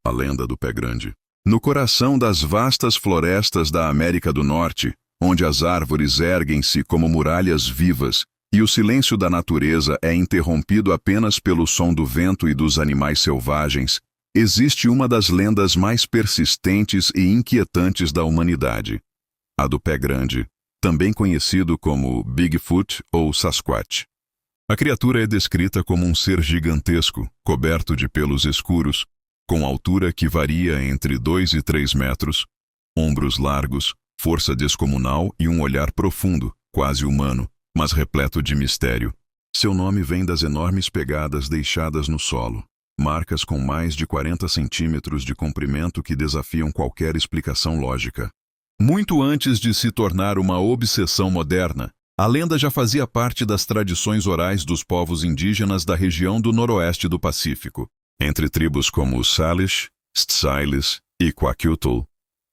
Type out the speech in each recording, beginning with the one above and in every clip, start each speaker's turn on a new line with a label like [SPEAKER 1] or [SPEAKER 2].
[SPEAKER 1] a lenda do Pé Grande. No coração das vastas florestas da América do Norte, onde as árvores erguem-se como muralhas vivas e o silêncio da natureza é interrompido apenas pelo som do vento e dos animais selvagens, existe uma das lendas mais persistentes e inquietantes da humanidade, a do Pé Grande, também conhecido como Bigfoot ou Sasquatch. A criatura é descrita como um ser gigantesco, coberto de pelos escuros, com altura que varia entre 2 e 3 metros, ombros largos, força descomunal e um olhar profundo, quase humano, mas repleto de mistério. Seu nome vem das enormes pegadas deixadas no solo, marcas com mais de 40 centímetros de comprimento que desafiam qualquer explicação lógica. Muito antes de se tornar uma obsessão moderna, a lenda já fazia parte das tradições orais dos povos indígenas da região do noroeste do Pacífico. Entre tribos como os Salish, Tsailis e Kwakiutl,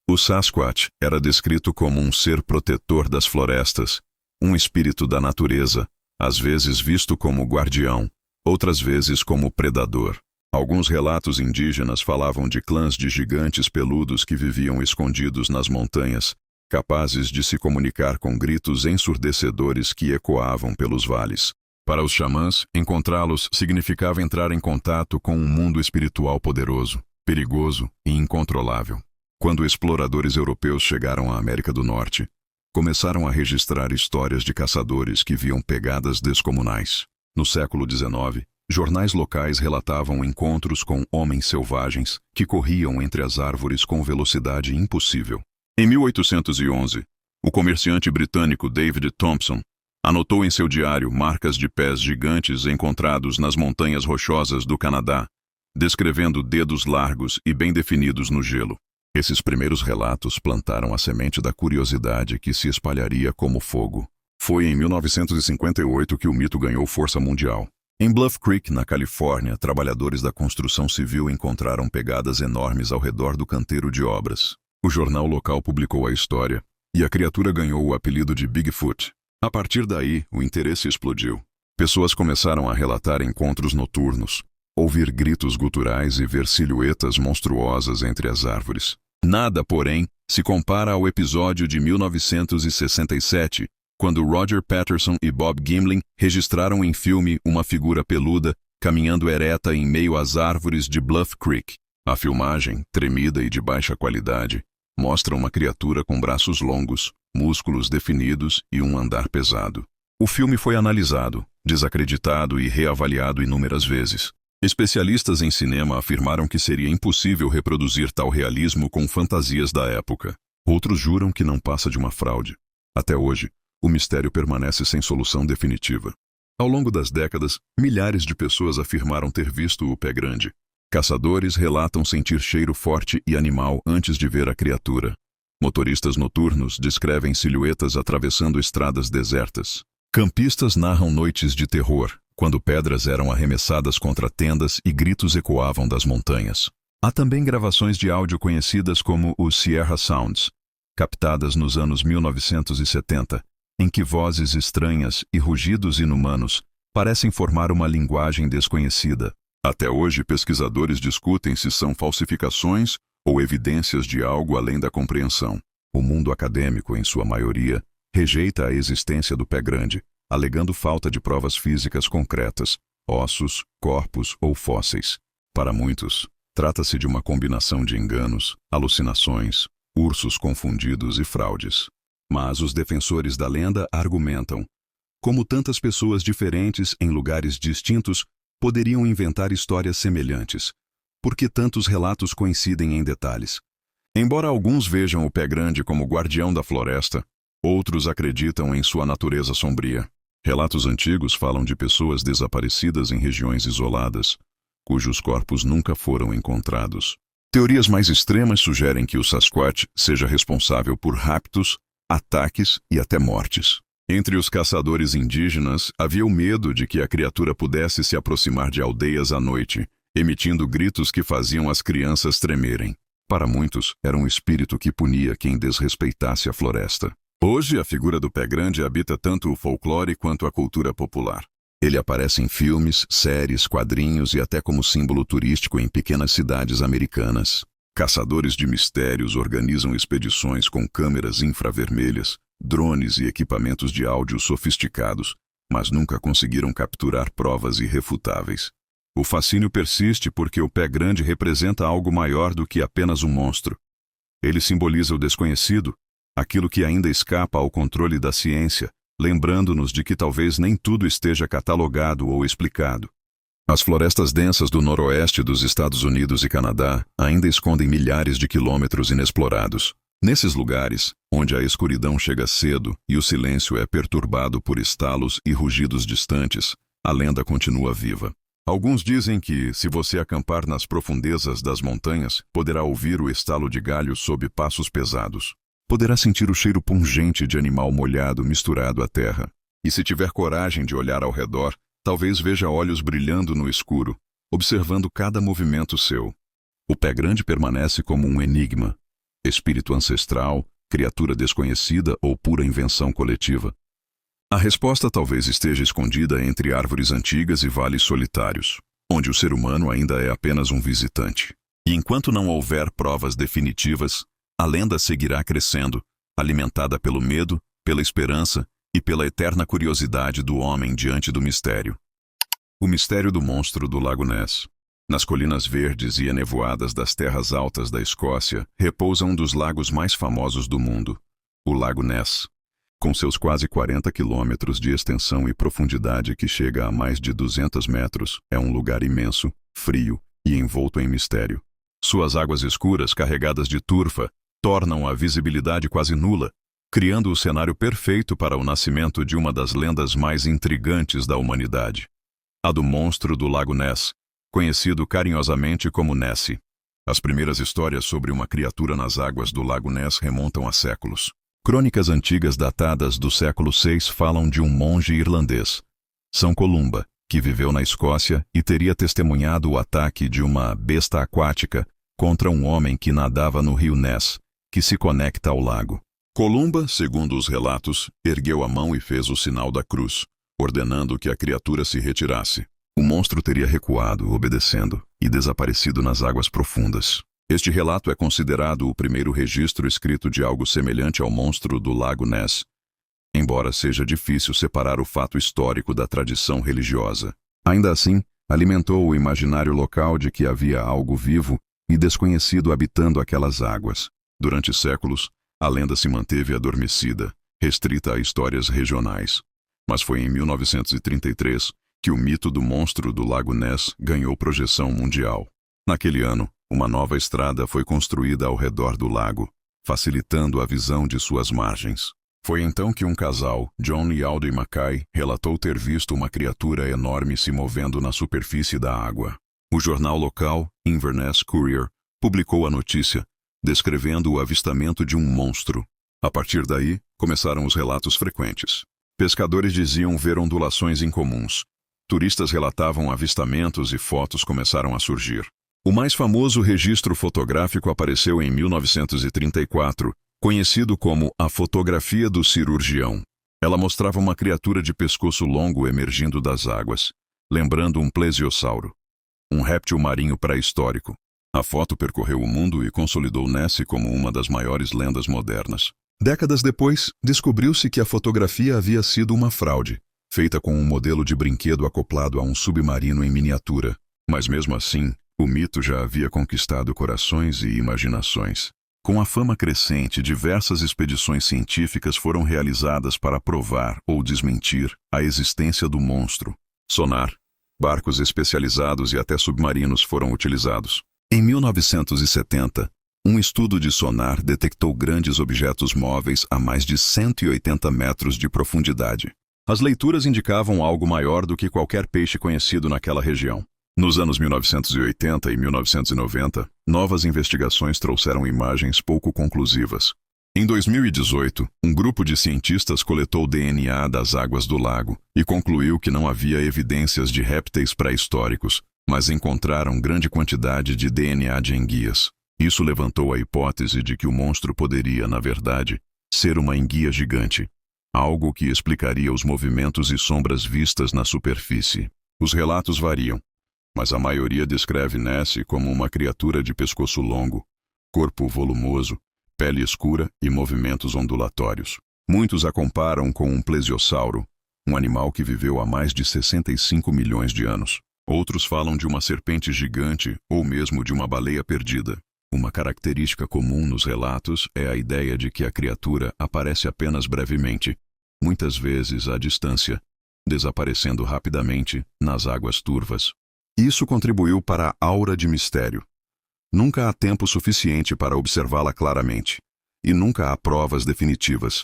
[SPEAKER 1] o Sasquatch era descrito como um ser protetor das florestas, um espírito da natureza, às vezes visto como guardião, outras vezes como predador. Alguns relatos indígenas falavam de clãs de gigantes peludos que viviam escondidos nas montanhas, capazes de se comunicar com gritos ensurdecedores que ecoavam pelos vales. Para os xamãs, encontrá-los significava entrar em contato com um mundo espiritual poderoso, perigoso e incontrolável. Quando exploradores europeus chegaram à América do Norte, começaram a registrar histórias de caçadores que viam pegadas descomunais. No século XIX, jornais locais relatavam encontros com homens selvagens que corriam entre as árvores com velocidade impossível. Em 1811, o comerciante britânico David Thompson anotou em seu diário marcas de pés gigantes encontrados nas montanhas rochosas do Canadá, descrevendo dedos largos e bem definidos no gelo. Esses primeiros relatos plantaram a semente da curiosidade que se espalharia como fogo. Foi em 1958 que o mito ganhou força mundial. Em Bluff Creek, na Califórnia, trabalhadores da construção civil encontraram pegadas enormes ao redor do canteiro de obras. O jornal local publicou a história, e a criatura ganhou o apelido de Bigfoot. A partir daí, o interesse explodiu. Pessoas começaram a relatar encontros noturnos, ouvir gritos guturais e ver silhuetas monstruosas entre as árvores. Nada, porém, se compara ao episódio de 1967, quando Roger Patterson e Bob Gimlin registraram em filme uma figura peluda caminhando ereta em meio às árvores de Bluff Creek. A filmagem, tremida e de baixa qualidade, mostra uma criatura com braços longos, músculos definidos e um andar pesado. O filme foi analisado, desacreditado e reavaliado inúmeras vezes. Especialistas em cinema afirmaram que seria impossível reproduzir tal realismo com fantasias da época. Outros juram que não passa de uma fraude. Até hoje, o mistério permanece sem solução definitiva. Ao longo das décadas, milhares de pessoas afirmaram ter visto o Pé Grande. Caçadores relatam sentir cheiro forte e animal antes de ver a criatura. Motoristas noturnos descrevem silhuetas atravessando estradas desertas. Campistas narram noites de terror, quando pedras eram arremessadas contra tendas e gritos ecoavam das montanhas. Há também gravações de áudio conhecidas como os Sierra Sounds, captadas nos anos 1970, em que vozes estranhas e rugidos inumanos parecem formar uma linguagem desconhecida. Até hoje, pesquisadores discutem se são falsificações ou evidências de algo além da compreensão. O mundo acadêmico, em sua maioria, rejeita a existência do Pé Grande, alegando falta de provas físicas concretas, ossos, corpos ou fósseis. Para muitos, trata-se de uma combinação de enganos, alucinações, ursos confundidos e fraudes. Mas os defensores da lenda argumentam: como tantas pessoas diferentes em lugares distintos poderiam inventar histórias semelhantes? Por que tantos relatos coincidem em detalhes? Embora alguns vejam o Pé Grande como guardião da floresta, outros acreditam em sua natureza sombria. Relatos antigos falam de pessoas desaparecidas em regiões isoladas, cujos corpos nunca foram encontrados. Teorias mais extremas sugerem que o Sasquatch seja responsável por raptos, ataques e até mortes. Entre os caçadores indígenas, havia o medo de que a criatura pudesse se aproximar de aldeias à noite, emitindo gritos que faziam as crianças tremerem. Para muitos, era um espírito que punia quem desrespeitasse a floresta. Hoje, a figura do Pé Grande habita tanto o folclore quanto a cultura popular. Ele aparece em filmes, séries, quadrinhos e até como símbolo turístico em pequenas cidades americanas. Caçadores de mistérios organizam expedições com câmeras infravermelhas, drones e equipamentos de áudio sofisticados, mas nunca conseguiram capturar provas irrefutáveis. O fascínio persiste porque o pé grande representa algo maior do que apenas um monstro. Ele simboliza o desconhecido, aquilo que ainda escapa ao controle da ciência, lembrando-nos de que talvez nem tudo esteja catalogado ou explicado. As florestas densas do noroeste dos Estados Unidos e Canadá ainda escondem milhares de quilômetros inexplorados. Nesses lugares, onde a escuridão chega cedo e o silêncio é perturbado por estalos e rugidos distantes, a lenda continua viva. Alguns dizem que, se você acampar nas profundezas das montanhas, poderá ouvir o estalo de galhos sob passos pesados. Poderá sentir o cheiro pungente de animal molhado misturado à terra. E se tiver coragem de olhar ao redor, talvez veja olhos brilhando no escuro, observando cada movimento seu. O pé grande permanece como um enigma. Espírito ancestral, criatura desconhecida ou pura invenção coletiva? A resposta talvez esteja escondida entre árvores antigas e vales solitários, onde o ser humano ainda é apenas um visitante. E enquanto não houver provas definitivas, a lenda seguirá crescendo, alimentada pelo medo, pela esperança e pela eterna curiosidade do homem diante do mistério. O mistério do monstro do Lago Ness. Nas colinas verdes e enevoadas das terras altas da Escócia, repousa um dos lagos mais famosos do mundo, o Lago Ness. Com seus quase 40 quilômetros de extensão e profundidade que chega a mais de 200 metros, é um lugar imenso, frio e envolto em mistério. Suas águas escuras, carregadas de turfa, tornam a visibilidade quase nula, criando o cenário perfeito para o nascimento de uma das lendas mais intrigantes da humanidade. A do monstro do Lago Ness, conhecido carinhosamente como Nessie. As primeiras histórias sobre uma criatura nas águas do Lago Ness remontam a séculos. Crônicas antigas datadas do século VI falam de um monge irlandês, São Columba, que viveu na Escócia e teria testemunhado o ataque de uma besta aquática contra um homem que nadava no rio Ness, que se conecta ao lago. Columba, segundo os relatos, ergueu a mão e fez o sinal da cruz, ordenando que a criatura se retirasse. O monstro teria recuado, obedecendo, e desaparecido nas águas profundas. Este relato é considerado o primeiro registro escrito de algo semelhante ao monstro do Lago Ness, embora seja difícil separar o fato histórico da tradição religiosa. Ainda assim, alimentou o imaginário local de que havia algo vivo e desconhecido habitando aquelas águas. Durante séculos, a lenda se manteve adormecida, restrita a histórias regionais. Mas foi em 1933 que o mito do monstro do Lago Ness ganhou projeção mundial. Naquele ano, uma nova estrada foi construída ao redor do lago, facilitando a visão de suas margens. Foi então que um casal, John e Audrey Mackay, relatou ter visto uma criatura enorme se movendo na superfície da água. O jornal local, Inverness Courier, publicou a notícia, descrevendo o avistamento de um monstro. A partir daí, começaram os relatos frequentes. Pescadores diziam ver ondulações incomuns. Turistas relatavam avistamentos e fotos começaram a surgir. O mais famoso registro fotográfico apareceu em 1934, conhecido como a fotografia do cirurgião. Ela mostrava uma criatura de pescoço longo emergindo das águas, lembrando um plesiosauro, um réptil marinho pré-histórico. A foto percorreu o mundo e consolidou Nessie como uma das maiores lendas modernas. Décadas depois, descobriu-se que a fotografia havia sido uma fraude, feita com um modelo de brinquedo acoplado a um submarino em miniatura. Mas mesmo assim, o mito já havia conquistado corações e imaginações. Com a fama crescente, diversas expedições científicas foram realizadas para provar ou desmentir a existência do monstro. Sonar, barcos especializados e até submarinos foram utilizados. Em 1970, um estudo de sonar detectou grandes objetos móveis a mais de 180 metros de profundidade. As leituras indicavam algo maior do que qualquer peixe conhecido naquela região. Nos anos 1980 e 1990, novas investigações trouxeram imagens pouco conclusivas. Em 2018, um grupo de cientistas coletou DNA das águas do lago e concluiu que não havia evidências de répteis pré-históricos, mas encontraram grande quantidade de DNA de enguias. Isso levantou a hipótese de que o monstro poderia, na verdade, ser uma enguia gigante. algo que explicaria os movimentos e sombras vistas na superfície. Os relatos variam, mas a maioria descreve Nessie como uma criatura de pescoço longo, corpo volumoso, pele escura e movimentos ondulatórios. Muitos a comparam com um plesiosauro, um animal que viveu há mais de 65 milhões de anos. Outros falam de uma serpente gigante ou mesmo de uma baleia perdida. Uma característica comum nos relatos é a ideia de que a criatura aparece apenas brevemente, muitas vezes à distância, desaparecendo rapidamente nas águas turvas. Isso contribuiu para a aura de mistério. Nunca há tempo suficiente para observá-la claramente, e nunca há provas definitivas.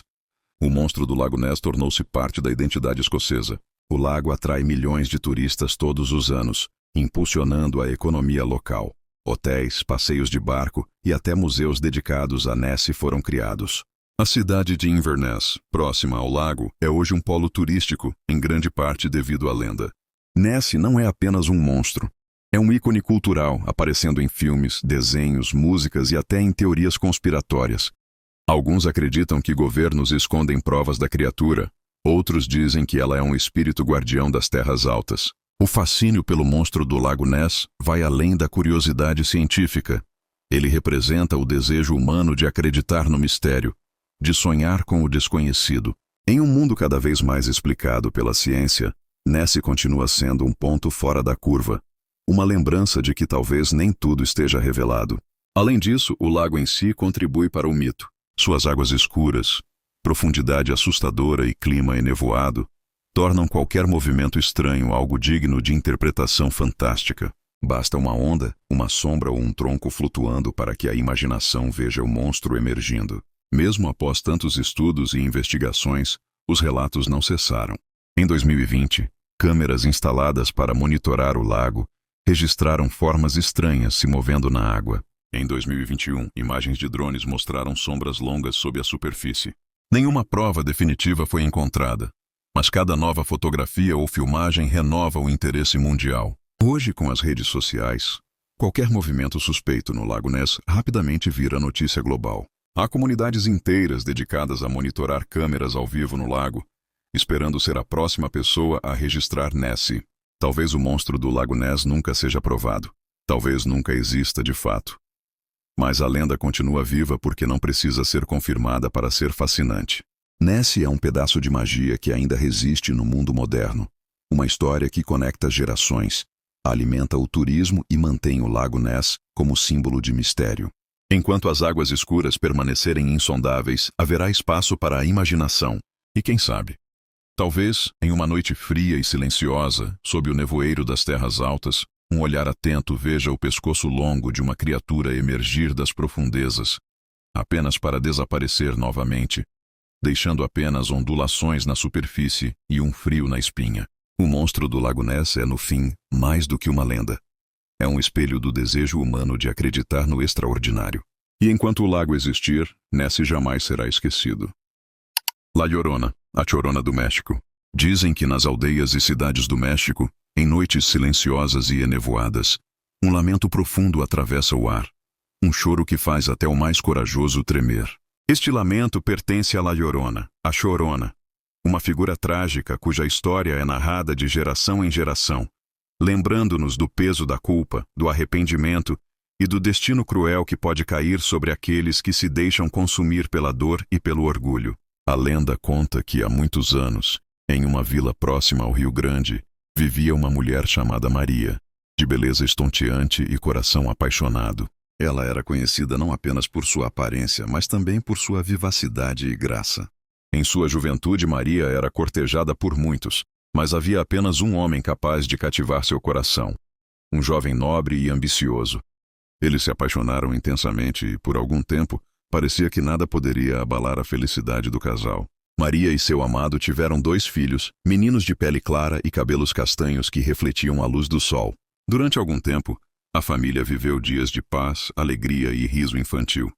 [SPEAKER 1] O monstro do Lago Ness tornou-se parte da identidade escocesa. O lago atrai milhões de turistas todos os anos, impulsionando a economia local. Hotéis, passeios de barco e até museus dedicados a Nessie foram criados. A cidade de Inverness, próxima ao lago, é hoje um polo turístico, em grande parte devido à lenda. Nessie não é apenas um monstro. É um ícone cultural, aparecendo em filmes, desenhos, músicas e até em teorias conspiratórias. Alguns acreditam que governos escondem provas da criatura, outros dizem que ela é um espírito guardião das terras altas. O fascínio pelo monstro do Lago Ness vai além da curiosidade científica. Ele representa o desejo humano de acreditar no mistério, de sonhar com o desconhecido. Em um mundo cada vez mais explicado pela ciência, Nessie continua sendo um ponto fora da curva, uma lembrança de que talvez nem tudo esteja revelado. Além disso, o lago em si contribui para o mito. Suas águas escuras, profundidade assustadora e clima enevoado tornam qualquer movimento estranho algo digno de interpretação fantástica. Basta uma onda, uma sombra ou um tronco flutuando para que a imaginação veja o monstro emergindo. Mesmo após tantos estudos e investigações, os relatos não cessaram. Em 2020, câmeras instaladas para monitorar o lago registraram formas estranhas se movendo na água. Em 2021, imagens de drones mostraram sombras longas sob a superfície. Nenhuma prova definitiva foi encontrada, mas cada nova fotografia ou filmagem renova o interesse mundial. Hoje, com as redes sociais, qualquer movimento suspeito no Lago Ness rapidamente vira notícia global. Há comunidades inteiras dedicadas a monitorar câmeras ao vivo no lago, esperando ser a próxima pessoa a registrar Nessie. Talvez o monstro do Lago Ness nunca seja provado. Talvez nunca exista de fato. Mas a lenda continua viva porque não precisa ser confirmada para ser fascinante. Nessie é um pedaço de magia que ainda resiste no mundo moderno. Uma história que conecta gerações, alimenta o turismo e mantém o Lago Ness como símbolo de mistério. Enquanto as águas escuras permanecerem insondáveis, haverá espaço para a imaginação. E quem sabe? Talvez, em uma noite fria e silenciosa, sob o nevoeiro das terras altas, um olhar atento veja o pescoço longo de uma criatura emergir das profundezas, apenas para desaparecer novamente, deixando apenas ondulações na superfície e um frio na espinha. O monstro do Lago Ness é, no fim, mais do que uma lenda. É um espelho do desejo humano de acreditar no extraordinário. E enquanto o lago existir, Nessie jamais será esquecido. La Llorona, a Chorona do México. Dizem que nas aldeias e cidades do México, em noites silenciosas e enevoadas, um lamento profundo atravessa o ar. Um choro que faz até o mais corajoso tremer. Este lamento pertence a La Llorona, a Chorona, uma figura trágica cuja história é narrada de geração em geração, lembrando-nos do peso da culpa, do arrependimento e do destino cruel que pode cair sobre aqueles que se deixam consumir pela dor e pelo orgulho. A lenda conta que há muitos anos, em uma vila próxima ao Rio Grande, vivia uma mulher chamada Maria, de beleza estonteante e coração apaixonado. Ela era conhecida não apenas por sua aparência, mas também por sua vivacidade e graça. Em sua juventude, Maria era cortejada por muitos, mas havia apenas um homem capaz de cativar seu coração. Um jovem nobre e ambicioso. Eles se apaixonaram intensamente e, por algum tempo, parecia que nada poderia abalar a felicidade do casal. Maria e seu amado tiveram 2 filhos, meninos de pele clara e cabelos castanhos que refletiam a luz do sol. Durante algum tempo, a família viveu dias de paz, alegria e riso infantil.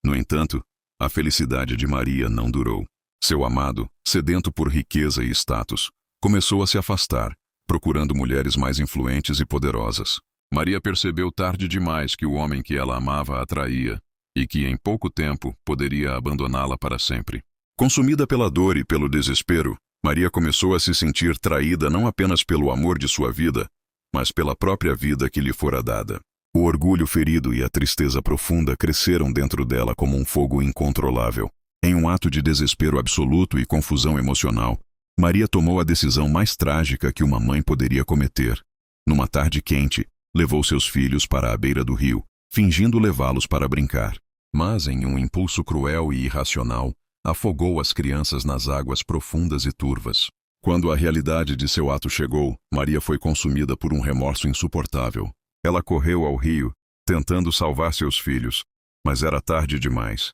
[SPEAKER 1] No entanto, a felicidade de Maria não durou. Seu amado, sedento por riqueza e status, começou a se afastar, procurando mulheres mais influentes e poderosas. Maria percebeu tarde demais que o homem que ela amava a atraía e que, em pouco tempo, poderia abandoná-la para sempre. Consumida pela dor e pelo desespero, Maria começou a se sentir traída não apenas pelo amor de sua vida, mas pela própria vida que lhe fora dada. O orgulho ferido e a tristeza profunda cresceram dentro dela como um fogo incontrolável. Em um ato de desespero absoluto e confusão emocional, Maria tomou a decisão mais trágica que uma mãe poderia cometer. Numa tarde quente, levou seus filhos para a beira do rio, fingindo levá-los para brincar. Mas, em um impulso cruel e irracional, afogou as crianças nas águas profundas e turvas. Quando a realidade de seu ato chegou, Maria foi consumida por um remorso insuportável. Ela correu ao rio, tentando salvar seus filhos, mas era tarde demais.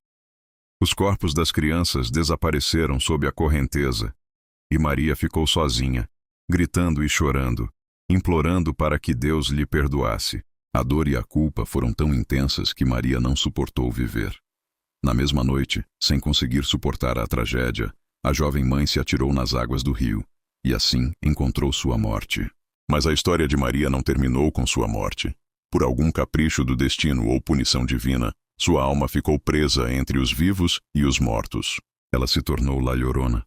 [SPEAKER 1] Os corpos das crianças desapareceram sob a correnteza, e Maria ficou sozinha, gritando e chorando, implorando para que Deus lhe perdoasse. A dor e a culpa foram tão intensas que Maria não suportou viver. Na mesma noite, sem conseguir suportar a tragédia, a jovem mãe se atirou nas águas do rio, e assim encontrou sua morte. Mas a história de Maria não terminou com sua morte. Por algum capricho do destino ou punição divina, sua alma ficou presa entre os vivos e os mortos. Ela se tornou La Llorona,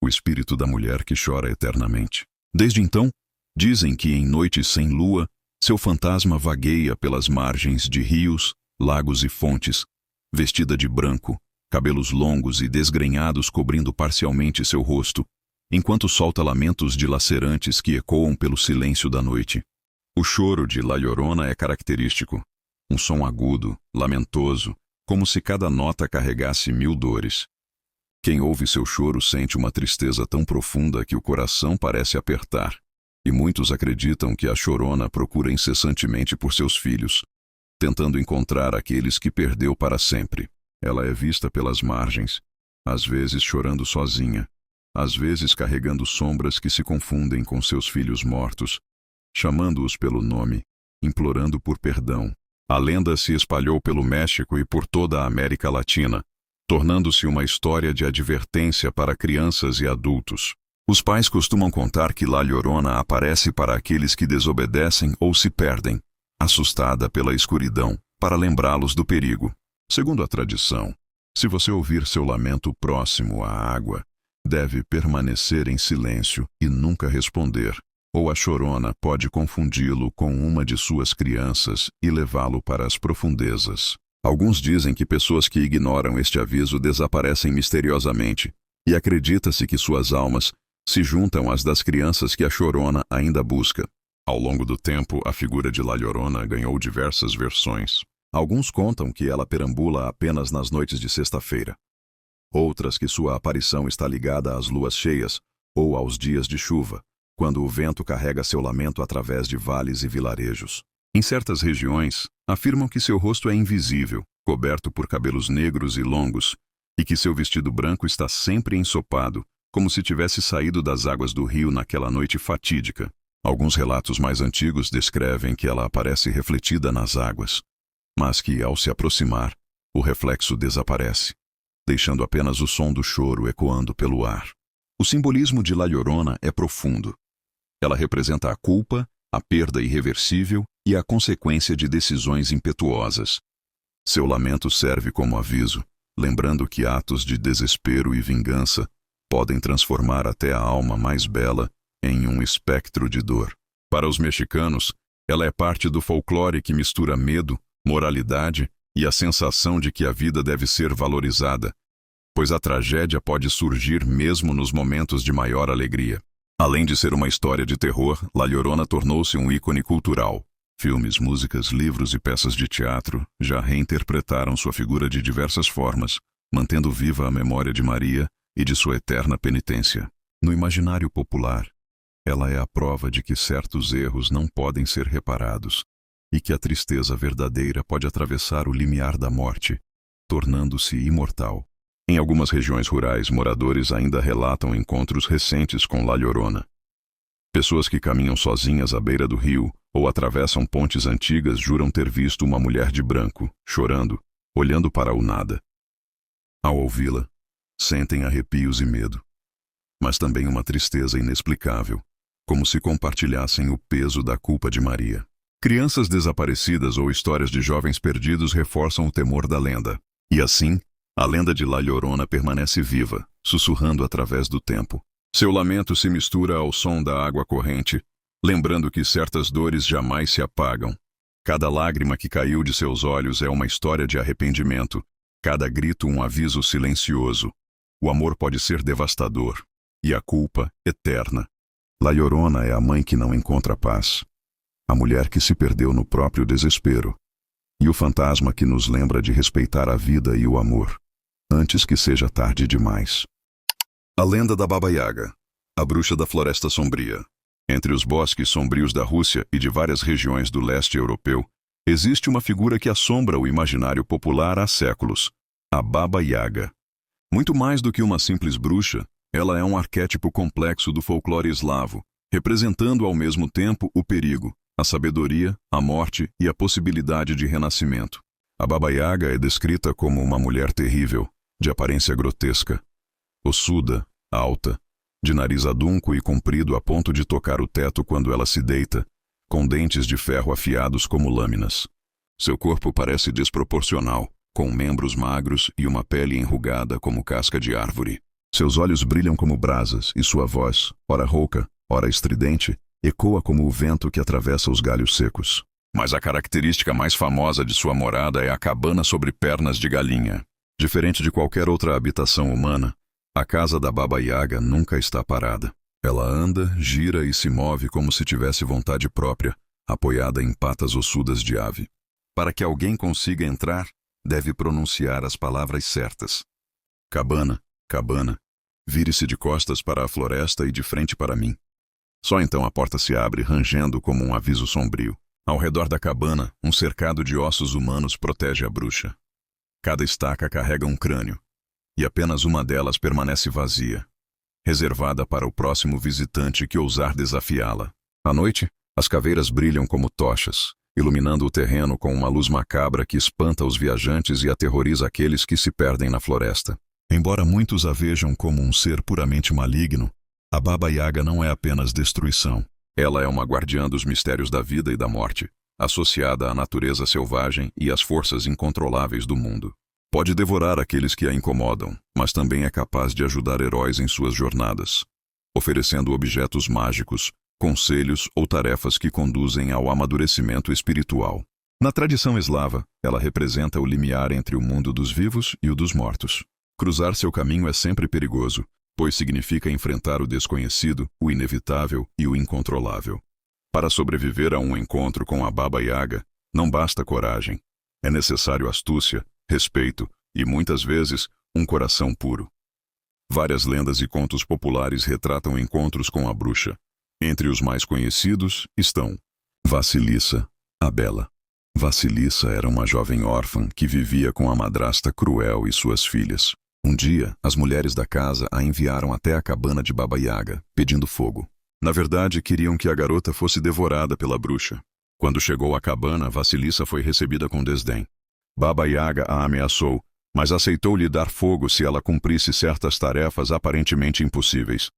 [SPEAKER 1] o espírito da mulher que chora eternamente. Desde então, dizem que em noites sem lua, seu fantasma vagueia pelas margens de rios, lagos e fontes, vestida de branco, cabelos longos e desgrenhados cobrindo parcialmente seu rosto, enquanto solta lamentos dilacerantes que ecoam pelo silêncio da noite. O choro de La Llorona é característico. Um som agudo, lamentoso, como se cada nota carregasse 1000 dores. Quem ouve seu choro sente uma tristeza tão profunda que o coração parece apertar, e muitos acreditam que a chorona procura incessantemente por seus filhos, tentando encontrar aqueles que perdeu para sempre. Ela é vista pelas margens, às vezes chorando sozinha, às vezes carregando sombras que se confundem com seus filhos mortos, chamando-os pelo nome, implorando por perdão. A lenda se espalhou pelo México e por toda a América Latina, tornando-se uma história de advertência para crianças e adultos. Os pais costumam contar que La Llorona aparece para aqueles que desobedecem ou se perdem, assustada pela escuridão, para lembrá-los do perigo. Segundo a tradição, se você ouvir seu lamento próximo à água, deve permanecer em silêncio e nunca responder, ou a chorona pode confundi-lo com uma de suas crianças e levá-lo para as profundezas. Alguns dizem que pessoas que ignoram este aviso desaparecem misteriosamente, e acredita-se que suas almas se juntam às das crianças que a chorona ainda busca. Ao longo do tempo, a figura de La Llorona ganhou diversas versões. Alguns contam que ela perambula apenas nas noites de sexta-feira. Outras que sua aparição está ligada às luas cheias ou aos dias de chuva, quando o vento carrega seu lamento através de vales e vilarejos. Em certas regiões, afirmam que seu rosto é invisível, coberto por cabelos negros e longos, e que seu vestido branco está sempre ensopado, como se tivesse saído das águas do rio naquela noite fatídica. Alguns relatos mais antigos descrevem que ela aparece refletida nas águas, mas que, ao se aproximar, o reflexo desaparece, deixando apenas o som do choro ecoando pelo ar. O simbolismo de La Llorona é profundo. Ela representa a culpa, a perda irreversível e a consequência de decisões impetuosas. Seu lamento serve como aviso, lembrando que atos de desespero e vingança podem transformar até a alma mais bela em um espectro de dor. Para os mexicanos, ela é parte do folclore que mistura medo, moralidade e a sensação de que a vida deve ser valorizada, pois a tragédia pode surgir mesmo nos momentos de maior alegria. Além de ser uma história de terror, La Llorona tornou-se um ícone cultural. Filmes, músicas, livros e peças de teatro já reinterpretaram sua figura de diversas formas, mantendo viva a memória de Maria e de sua eterna penitência. No imaginário popular, ela é a prova de que certos erros não podem ser reparados e que a tristeza verdadeira pode atravessar o limiar da morte, tornando-se imortal. Em algumas regiões rurais, moradores ainda relatam encontros recentes com La Llorona. Pessoas que caminham sozinhas à beira do rio ou atravessam pontes antigas juram ter visto uma mulher de branco, chorando, olhando para o nada. Ao ouvi-la, sentem arrepios e medo, mas também uma tristeza inexplicável, como se compartilhassem o peso da culpa de Maria. Crianças desaparecidas ou histórias de jovens perdidos reforçam o temor da lenda. E assim, a lenda de La Llorona permanece viva, sussurrando através do tempo. Seu lamento se mistura ao som da água corrente, lembrando que certas dores jamais se apagam. Cada lágrima que caiu de seus olhos é uma história de arrependimento, cada grito um aviso silencioso. O amor pode ser devastador, e a culpa eterna. La Llorona é a mãe que não encontra paz, a mulher que se perdeu no próprio desespero, e o fantasma que nos lembra de respeitar a vida e o amor, antes que seja tarde demais. A lenda da Baba Yaga, a bruxa da Floresta Sombria. Entre os bosques sombrios da Rússia e de várias regiões do leste europeu, existe uma figura que assombra o imaginário popular há séculos, a Baba Yaga. Muito mais do que uma simples bruxa, ela é um arquétipo complexo do folclore eslavo, representando ao mesmo tempo o perigo, a sabedoria, a morte e a possibilidade de renascimento. A Baba Yaga é descrita como uma mulher terrível, de aparência grotesca, ossuda, alta, de nariz adunco e comprido a ponto de tocar o teto quando ela se deita, com dentes de ferro afiados como lâminas. Seu corpo parece desproporcional, com membros magros e uma pele enrugada como casca de árvore. Seus olhos brilham como brasas e sua voz, ora rouca, ora estridente, ecoa como o vento que atravessa os galhos secos. Mas a característica mais famosa de sua morada é a cabana sobre pernas de galinha. Diferente de qualquer outra habitação humana, a casa da Baba Yaga nunca está parada. Ela anda, gira e se move como se tivesse vontade própria, apoiada em patas ossudas de ave. Para que alguém consiga entrar, deve pronunciar as palavras certas. Cabana, cabana, vire-se de costas para a floresta e de frente para mim. Só então a porta se abre, rangendo como um aviso sombrio. Ao redor da cabana, um cercado de ossos humanos protege a bruxa. Cada estaca carrega um crânio, e apenas uma delas permanece vazia, reservada para o próximo visitante que ousar desafiá-la. À noite, as caveiras brilham como tochas, iluminando o terreno com uma luz macabra que espanta os viajantes e aterroriza aqueles que se perdem na floresta. Embora muitos a vejam como um ser puramente maligno, a Baba Yaga não é apenas destruição. Ela é uma guardiã dos mistérios da vida e da morte, associada à natureza selvagem e às forças incontroláveis do mundo. Pode devorar aqueles que a incomodam, mas também é capaz de ajudar heróis em suas jornadas, oferecendo objetos mágicos, conselhos ou tarefas que conduzem ao amadurecimento espiritual. Na tradição eslava, ela representa o limiar entre o mundo dos vivos e o dos mortos. Cruzar seu caminho é sempre perigoso, pois significa enfrentar o desconhecido, o inevitável e o incontrolável. Para sobreviver a um encontro com a Baba Yaga, não basta coragem. É necessário astúcia, respeito e, muitas vezes, um coração puro. Várias lendas e contos populares retratam encontros com a bruxa. Entre os mais conhecidos estão Vassilissa, a Bela. Vassilissa era uma jovem órfã que vivia com a madrasta cruel e suas filhas. Um dia, as mulheres da casa a enviaram até a cabana de Baba Yaga, pedindo fogo. Na verdade, queriam que a garota fosse devorada pela bruxa. Quando chegou à cabana, Vassilissa foi recebida com desdém. Baba Yaga a ameaçou, mas aceitou lhe dar fogo se ela cumprisse certas tarefas aparentemente impossíveis.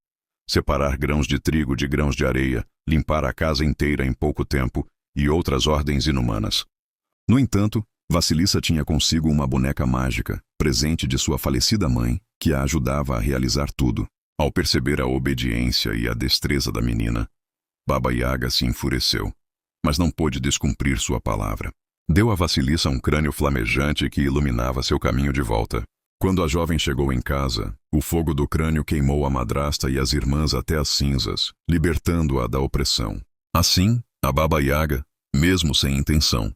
[SPEAKER 1] Separar grãos de trigo de grãos de areia, limpar a casa inteira em pouco tempo e outras ordens inumanas. No entanto, Vassilissa tinha consigo uma boneca mágica, presente de sua falecida mãe, que a ajudava a realizar tudo. Ao perceber a obediência e a destreza da menina, Baba Yaga se enfureceu, mas não pôde descumprir sua palavra. Deu a Vassilissa um crânio flamejante que iluminava seu caminho de volta. Quando a jovem chegou em casa, o fogo do crânio queimou a madrasta e as irmãs até as cinzas, libertando-a da opressão. Assim, a Baba Yaga, mesmo sem intenção,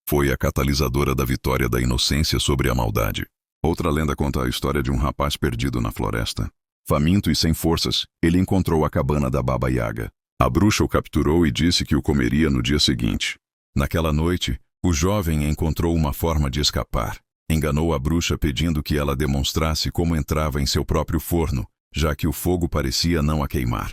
[SPEAKER 1] foi a catalisadora da vitória da inocência sobre a maldade. Outra lenda conta a história de um rapaz perdido na floresta. Faminto e sem forças, ele encontrou a cabana da Baba Yaga. A bruxa o capturou e disse que o comeria no dia seguinte. Naquela noite, o jovem encontrou uma forma de escapar. Enganou a bruxa pedindo que ela demonstrasse como entrava em seu próprio forno, já que o fogo parecia não a queimar.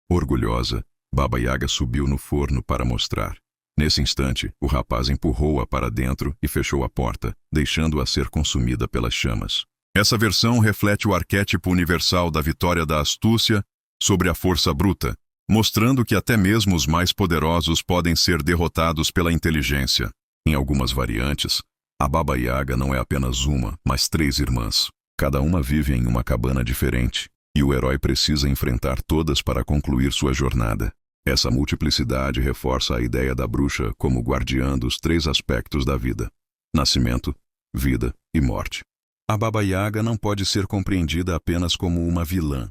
[SPEAKER 1] Orgulhosa, Baba Yaga subiu no forno para mostrar. Nesse instante, o rapaz empurrou-a para dentro e fechou a porta, deixando-a ser consumida pelas chamas. Essa versão reflete o arquétipo universal da vitória da astúcia sobre a força bruta, mostrando que até mesmo os mais poderosos podem ser derrotados pela inteligência. Em algumas variantes, a Baba Yaga não é apenas uma, mas 3 irmãs. Cada uma vive em uma cabana diferente, e o herói precisa enfrentar todas para concluir sua jornada. Essa multiplicidade reforça a ideia da bruxa como guardiã dos 3 aspectos da vida: nascimento, vida e morte. A Baba Yaga não pode ser compreendida apenas como uma vilã.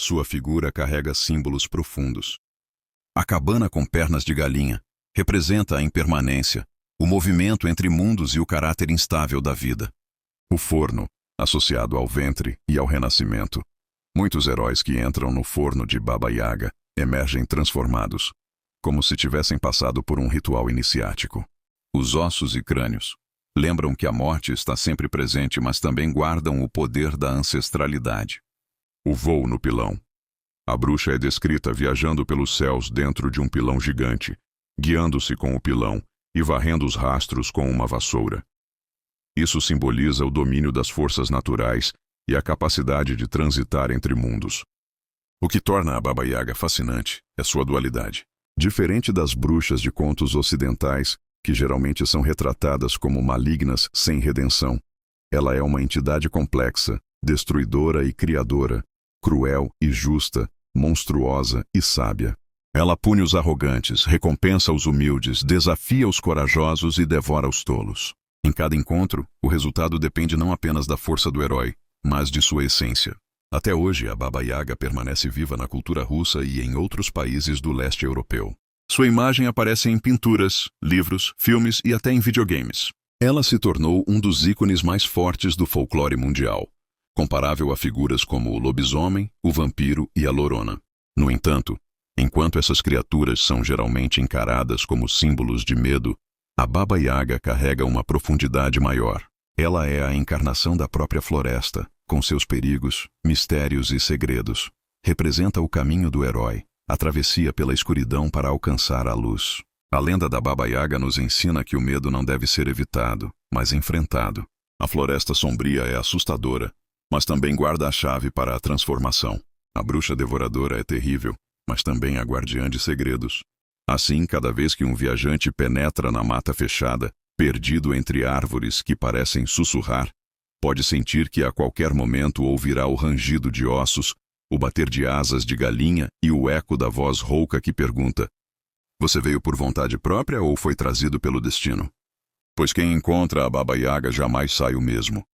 [SPEAKER 1] Sua figura carrega símbolos profundos. A cabana com pernas de galinha representa a impermanência, o movimento entre mundos e o caráter instável da vida. O forno, associado ao ventre e ao renascimento. Muitos heróis que entram no forno de Baba Yaga emergem transformados, como se tivessem passado por um ritual iniciático. Os ossos e crânios lembram que a morte está sempre presente, mas também guardam o poder da ancestralidade. O voo no pilão. A bruxa é descrita viajando pelos céus dentro de um pilão gigante, guiando-se com o pilão e varrendo os rastros com uma vassoura. Isso simboliza o domínio das forças naturais e a capacidade de transitar entre mundos. O que torna a Baba Yaga fascinante é sua dualidade. Diferente das bruxas de contos ocidentais, que geralmente são retratadas como malignas sem redenção, ela é uma entidade complexa, destruidora e criadora, cruel e justa, monstruosa e sábia. Ela pune os arrogantes, recompensa os humildes, desafia os corajosos e devora os tolos. Em cada encontro, o resultado depende não apenas da força do herói, mas de sua essência. Até hoje, a Baba Yaga permanece viva na cultura russa e em outros países do leste europeu. Sua imagem aparece em pinturas, livros, filmes e até em videogames. Ela se tornou um dos ícones mais fortes do folclore mundial, comparável a figuras como o lobisomem, o vampiro e a lorona. No entanto, enquanto essas criaturas são geralmente encaradas como símbolos de medo, a Baba Yaga carrega uma profundidade maior. Ela é a encarnação da própria floresta, com seus perigos, mistérios e segredos. Representa o caminho do herói, a travessia pela escuridão para alcançar a luz. A lenda da Baba Yaga nos ensina que o medo não deve ser evitado, mas enfrentado. A floresta sombria é assustadora, mas também guarda a chave para a transformação. A bruxa devoradora é terrível, mas também a guardiã de segredos. Assim, cada vez que um viajante penetra na mata fechada, perdido entre árvores que parecem sussurrar, pode sentir que a qualquer momento ouvirá o rangido de ossos, o bater de asas de galinha e o eco da voz rouca que pergunta: "Você veio por vontade própria ou foi trazido pelo destino?" Pois quem encontra a Baba Yaga jamais sai o mesmo.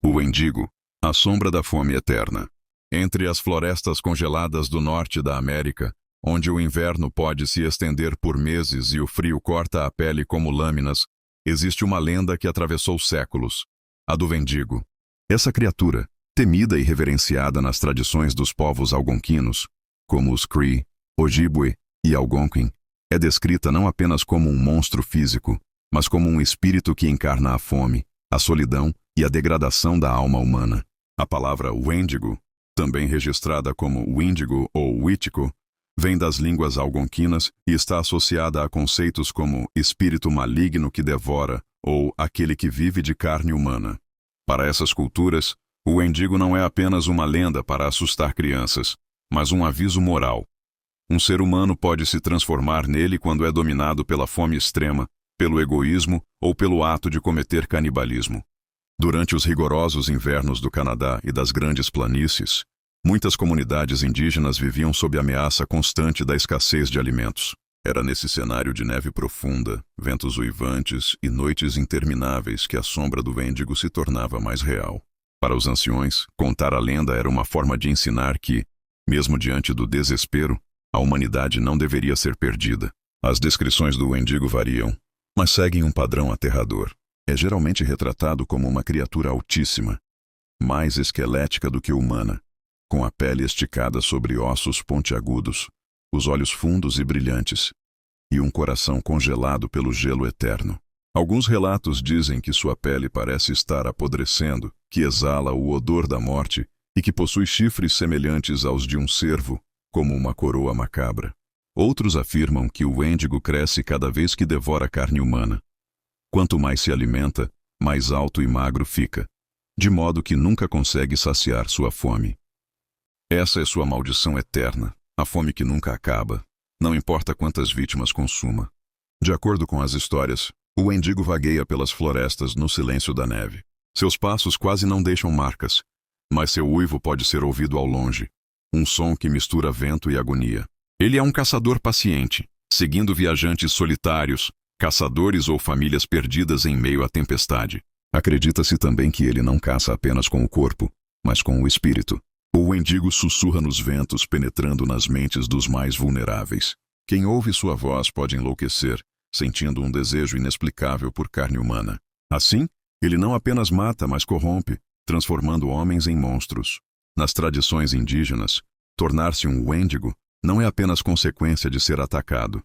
[SPEAKER 1] O Wendigo, a sombra da fome eterna. Entre as florestas congeladas do norte da América, onde o inverno pode se estender por meses e o frio corta a pele como lâminas, existe uma lenda que atravessou séculos, a do Wendigo. Essa criatura, temida e reverenciada nas tradições dos povos algonquinos, como os Cree, Ojibwe e Algonquin, é descrita não apenas como um monstro físico, mas como um espírito que encarna a fome, a solidão e a degradação da alma humana. A palavra Wendigo, também registrada como Windigo ou Witiko, vem das línguas algonquinas e está associada a conceitos como espírito maligno que devora ou aquele que vive de carne humana. Para essas culturas, o Wendigo não é apenas uma lenda para assustar crianças, mas um aviso moral. Um ser humano pode se transformar nele quando é dominado pela fome extrema, pelo egoísmo ou pelo ato de cometer canibalismo. Durante os rigorosos invernos do Canadá e das grandes planícies, muitas comunidades indígenas viviam sob ameaça constante da escassez de alimentos. Era nesse cenário de neve profunda, ventos uivantes e noites intermináveis que a sombra do Wendigo se tornava mais real. Para os anciões, contar a lenda era uma forma de ensinar que, mesmo diante do desespero, a humanidade não deveria ser perdida. As descrições do Wendigo variam, mas seguem um padrão aterrador. É geralmente retratado como uma criatura altíssima, mais esquelética do que humana, com a pele esticada sobre ossos pontiagudos, os olhos fundos e brilhantes, e um coração congelado pelo gelo eterno. Alguns relatos dizem que sua pele parece estar apodrecendo, que exala o odor da morte e que possui chifres semelhantes aos de um cervo, como uma coroa macabra. Outros afirmam que o Wendigo cresce cada vez que devora carne humana. Quanto mais se alimenta, mais alto e magro fica, de modo que nunca consegue saciar sua fome. Essa é sua maldição eterna, a fome que nunca acaba, não importa quantas vítimas consuma. De acordo com as histórias, o Wendigo vagueia pelas florestas no silêncio da neve. Seus passos quase não deixam marcas, mas seu uivo pode ser ouvido ao longe, um som que mistura vento e agonia. Ele é um caçador paciente, seguindo viajantes solitários, caçadores ou famílias perdidas em meio à tempestade. Acredita-se também que ele não caça apenas com o corpo, mas com o espírito. O Wendigo sussurra nos ventos, penetrando nas mentes dos mais vulneráveis. Quem ouve sua voz pode enlouquecer, sentindo um desejo inexplicável por carne humana. Assim, ele não apenas mata, mas corrompe, transformando homens em monstros. Nas tradições indígenas, tornar-se um Wendigo não é apenas consequência de ser atacado.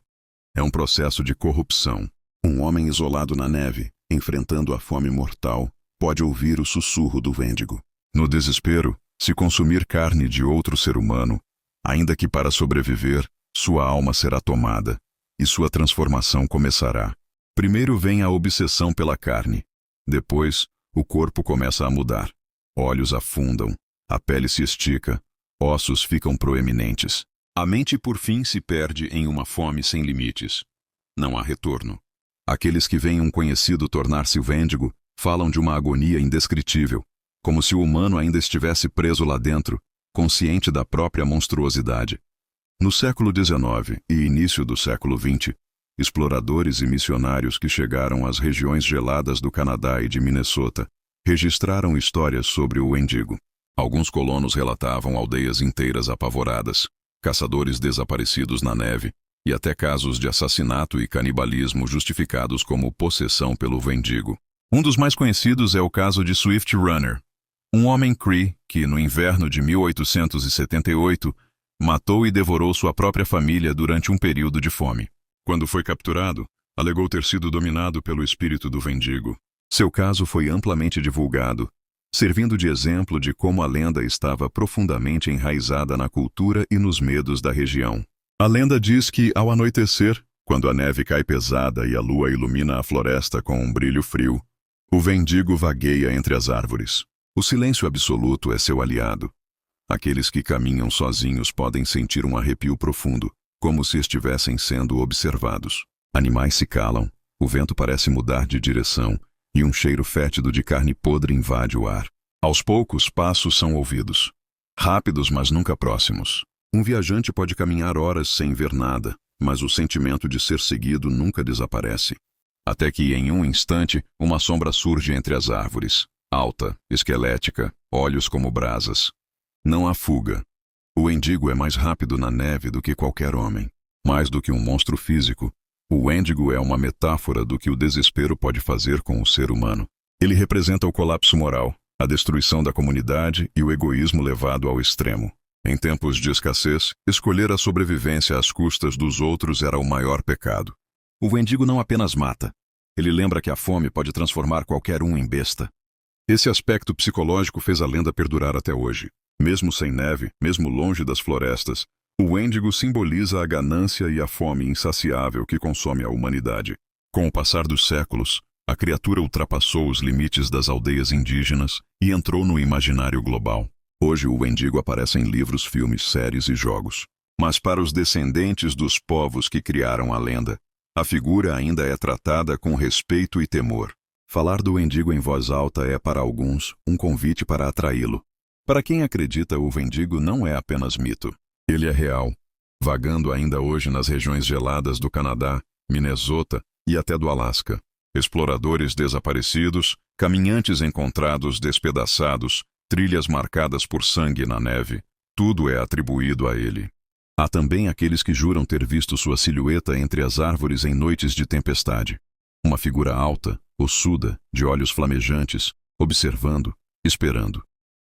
[SPEAKER 1] É um processo de corrupção. Um homem isolado na neve, enfrentando a fome mortal, pode ouvir o sussurro do Wendigo. No desespero, se consumir carne de outro ser humano, ainda que para sobreviver, sua alma será tomada, e sua transformação começará. Primeiro vem a obsessão pela carne. Depois, o corpo começa a mudar. Olhos afundam, a pele se estica, ossos ficam proeminentes. A mente por fim se perde em uma fome sem limites. Não há retorno. Aqueles que veem um conhecido tornar-se Wendigo falam de uma agonia indescritível, como se o humano ainda estivesse preso lá dentro, consciente da própria monstruosidade. No século XIX e início do século XX, exploradores e missionários que chegaram às regiões geladas do Canadá e de Minnesota registraram histórias sobre o Wendigo. Alguns colonos relatavam aldeias inteiras apavoradas, caçadores desaparecidos na neve e até casos de assassinato e canibalismo justificados como possessão pelo Wendigo. Um dos mais conhecidos é o caso de Swift Runner, um homem Cree que, no inverno de 1878, matou e devorou sua própria família durante um período de fome. Quando foi capturado, alegou ter sido dominado pelo espírito do Wendigo. Seu caso foi amplamente divulgado, servindo de exemplo de como a lenda estava profundamente enraizada na cultura e nos medos da região. A lenda diz que, ao anoitecer, quando a neve cai pesada e a lua ilumina a floresta com um brilho frio, o Wendigo vagueia entre as árvores. O silêncio absoluto é seu aliado. Aqueles que caminham sozinhos podem sentir um arrepio profundo, como se estivessem sendo observados. Animais se calam, o vento parece mudar de direção e um cheiro fétido de carne podre invade o ar. Aos poucos, passos são ouvidos. Rápidos, mas nunca próximos. Um viajante pode caminhar horas sem ver nada, mas o sentimento de ser seguido nunca desaparece. Até que, em um instante, uma sombra surge entre as árvores. Alta, esquelética, olhos como brasas. Não há fuga. O Wendigo é mais rápido na neve do que qualquer homem. Mais do que um monstro físico, o Wendigo é uma metáfora do que o desespero pode fazer com o ser humano. Ele representa o colapso moral, a destruição da comunidade e o egoísmo levado ao extremo. Em tempos de escassez, escolher a sobrevivência às custas dos outros era o maior pecado. O Wendigo não apenas mata. Ele lembra que a fome pode transformar qualquer um em besta. Esse aspecto psicológico fez a lenda perdurar até hoje. Mesmo sem neve, mesmo longe das florestas, o Wendigo simboliza a ganância e a fome insaciável que consome a humanidade. Com o passar dos séculos, a criatura ultrapassou os limites das aldeias indígenas e entrou no imaginário global. Hoje o Wendigo aparece em livros, filmes, séries e jogos. Mas para os descendentes dos povos que criaram a lenda, a figura ainda é tratada com respeito e temor. Falar do Wendigo em voz alta é, para alguns, um convite para atraí-lo. Para quem acredita, o Wendigo não é apenas mito. Ele é real, vagando ainda hoje nas regiões geladas do Canadá, Minnesota e até do Alasca. Exploradores desaparecidos, caminhantes encontrados despedaçados, trilhas marcadas por sangue na neve, tudo é atribuído a ele. Há também aqueles que juram ter visto sua silhueta entre as árvores em noites de tempestade. Uma figura alta, ossuda, de olhos flamejantes, observando, esperando.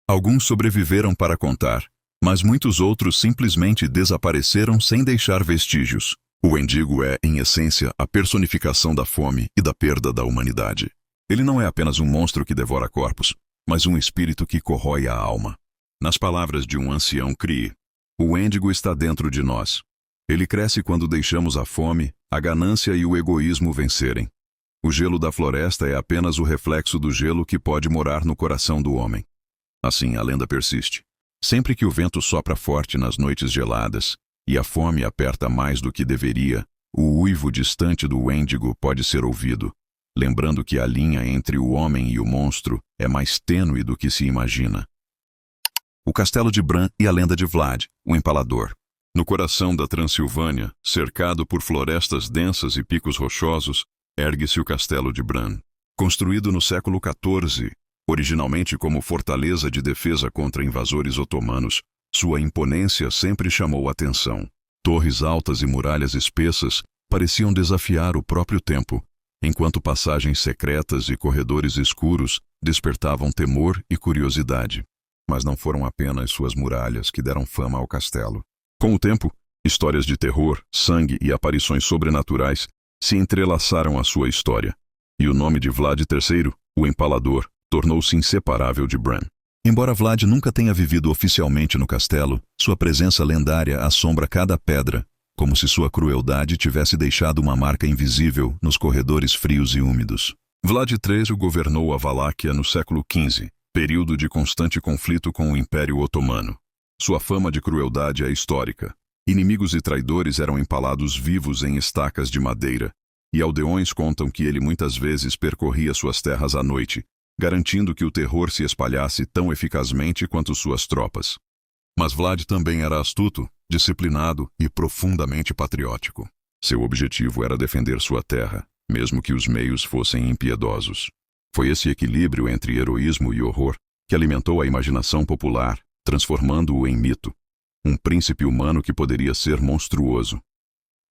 [SPEAKER 1] Alguns sobreviveram para contar, mas muitos outros simplesmente desapareceram sem deixar vestígios. O Wendigo é, em essência, a personificação da fome e da perda da humanidade. Ele não é apenas um monstro que devora corpos, mas um espírito que corrói a alma. Nas palavras de um ancião Cree, o Wendigo está dentro de nós. Ele cresce quando deixamos a fome, a ganância e o egoísmo vencerem. O gelo da floresta é apenas o reflexo do gelo que pode morar no coração do homem. Assim, a lenda persiste. Sempre que o vento sopra forte nas noites geladas e a fome aperta mais do que deveria, o uivo distante do Wendigo pode ser ouvido. lembrando que a linha entre o homem e o monstro é mais tênue do que se imagina. O Castelo de Bran e a lenda de Vlad, o Empalador. No coração da Transilvânia, cercado por florestas densas e picos rochosos, ergue-se o Castelo de Bran. Construído no século XIV, originalmente como fortaleza de defesa contra invasores otomanos, sua imponência sempre chamou atenção. Torres altas e muralhas espessas pareciam desafiar o próprio tempo, enquanto passagens secretas e corredores escuros despertavam temor e curiosidade. Mas não foram apenas suas muralhas que deram fama ao castelo. Com o tempo, histórias de terror, sangue e aparições sobrenaturais se entrelaçaram à sua história, e o nome de Vlad III, o Empalador, tornou-se inseparável de Bran. Embora Vlad nunca tenha vivido oficialmente no castelo, sua presença lendária assombra cada pedra, como se sua crueldade tivesse deixado uma marca invisível nos corredores frios e úmidos. Vlad III governou a Valáquia no século XV, período de constante conflito com o Império Otomano. Sua fama de crueldade é histórica. Inimigos e traidores eram empalados vivos em estacas de madeira, e aldeões contam que ele muitas vezes percorria suas terras à noite, garantindo que o terror se espalhasse tão eficazmente quanto suas tropas. Mas Vlad também era astuto, disciplinado e profundamente patriótico. Seu objetivo era defender sua terra, mesmo que os meios fossem impiedosos. Foi esse equilíbrio entre heroísmo e horror que alimentou a imaginação popular, transformando-o em mito. Um príncipe humano que poderia ser monstruoso.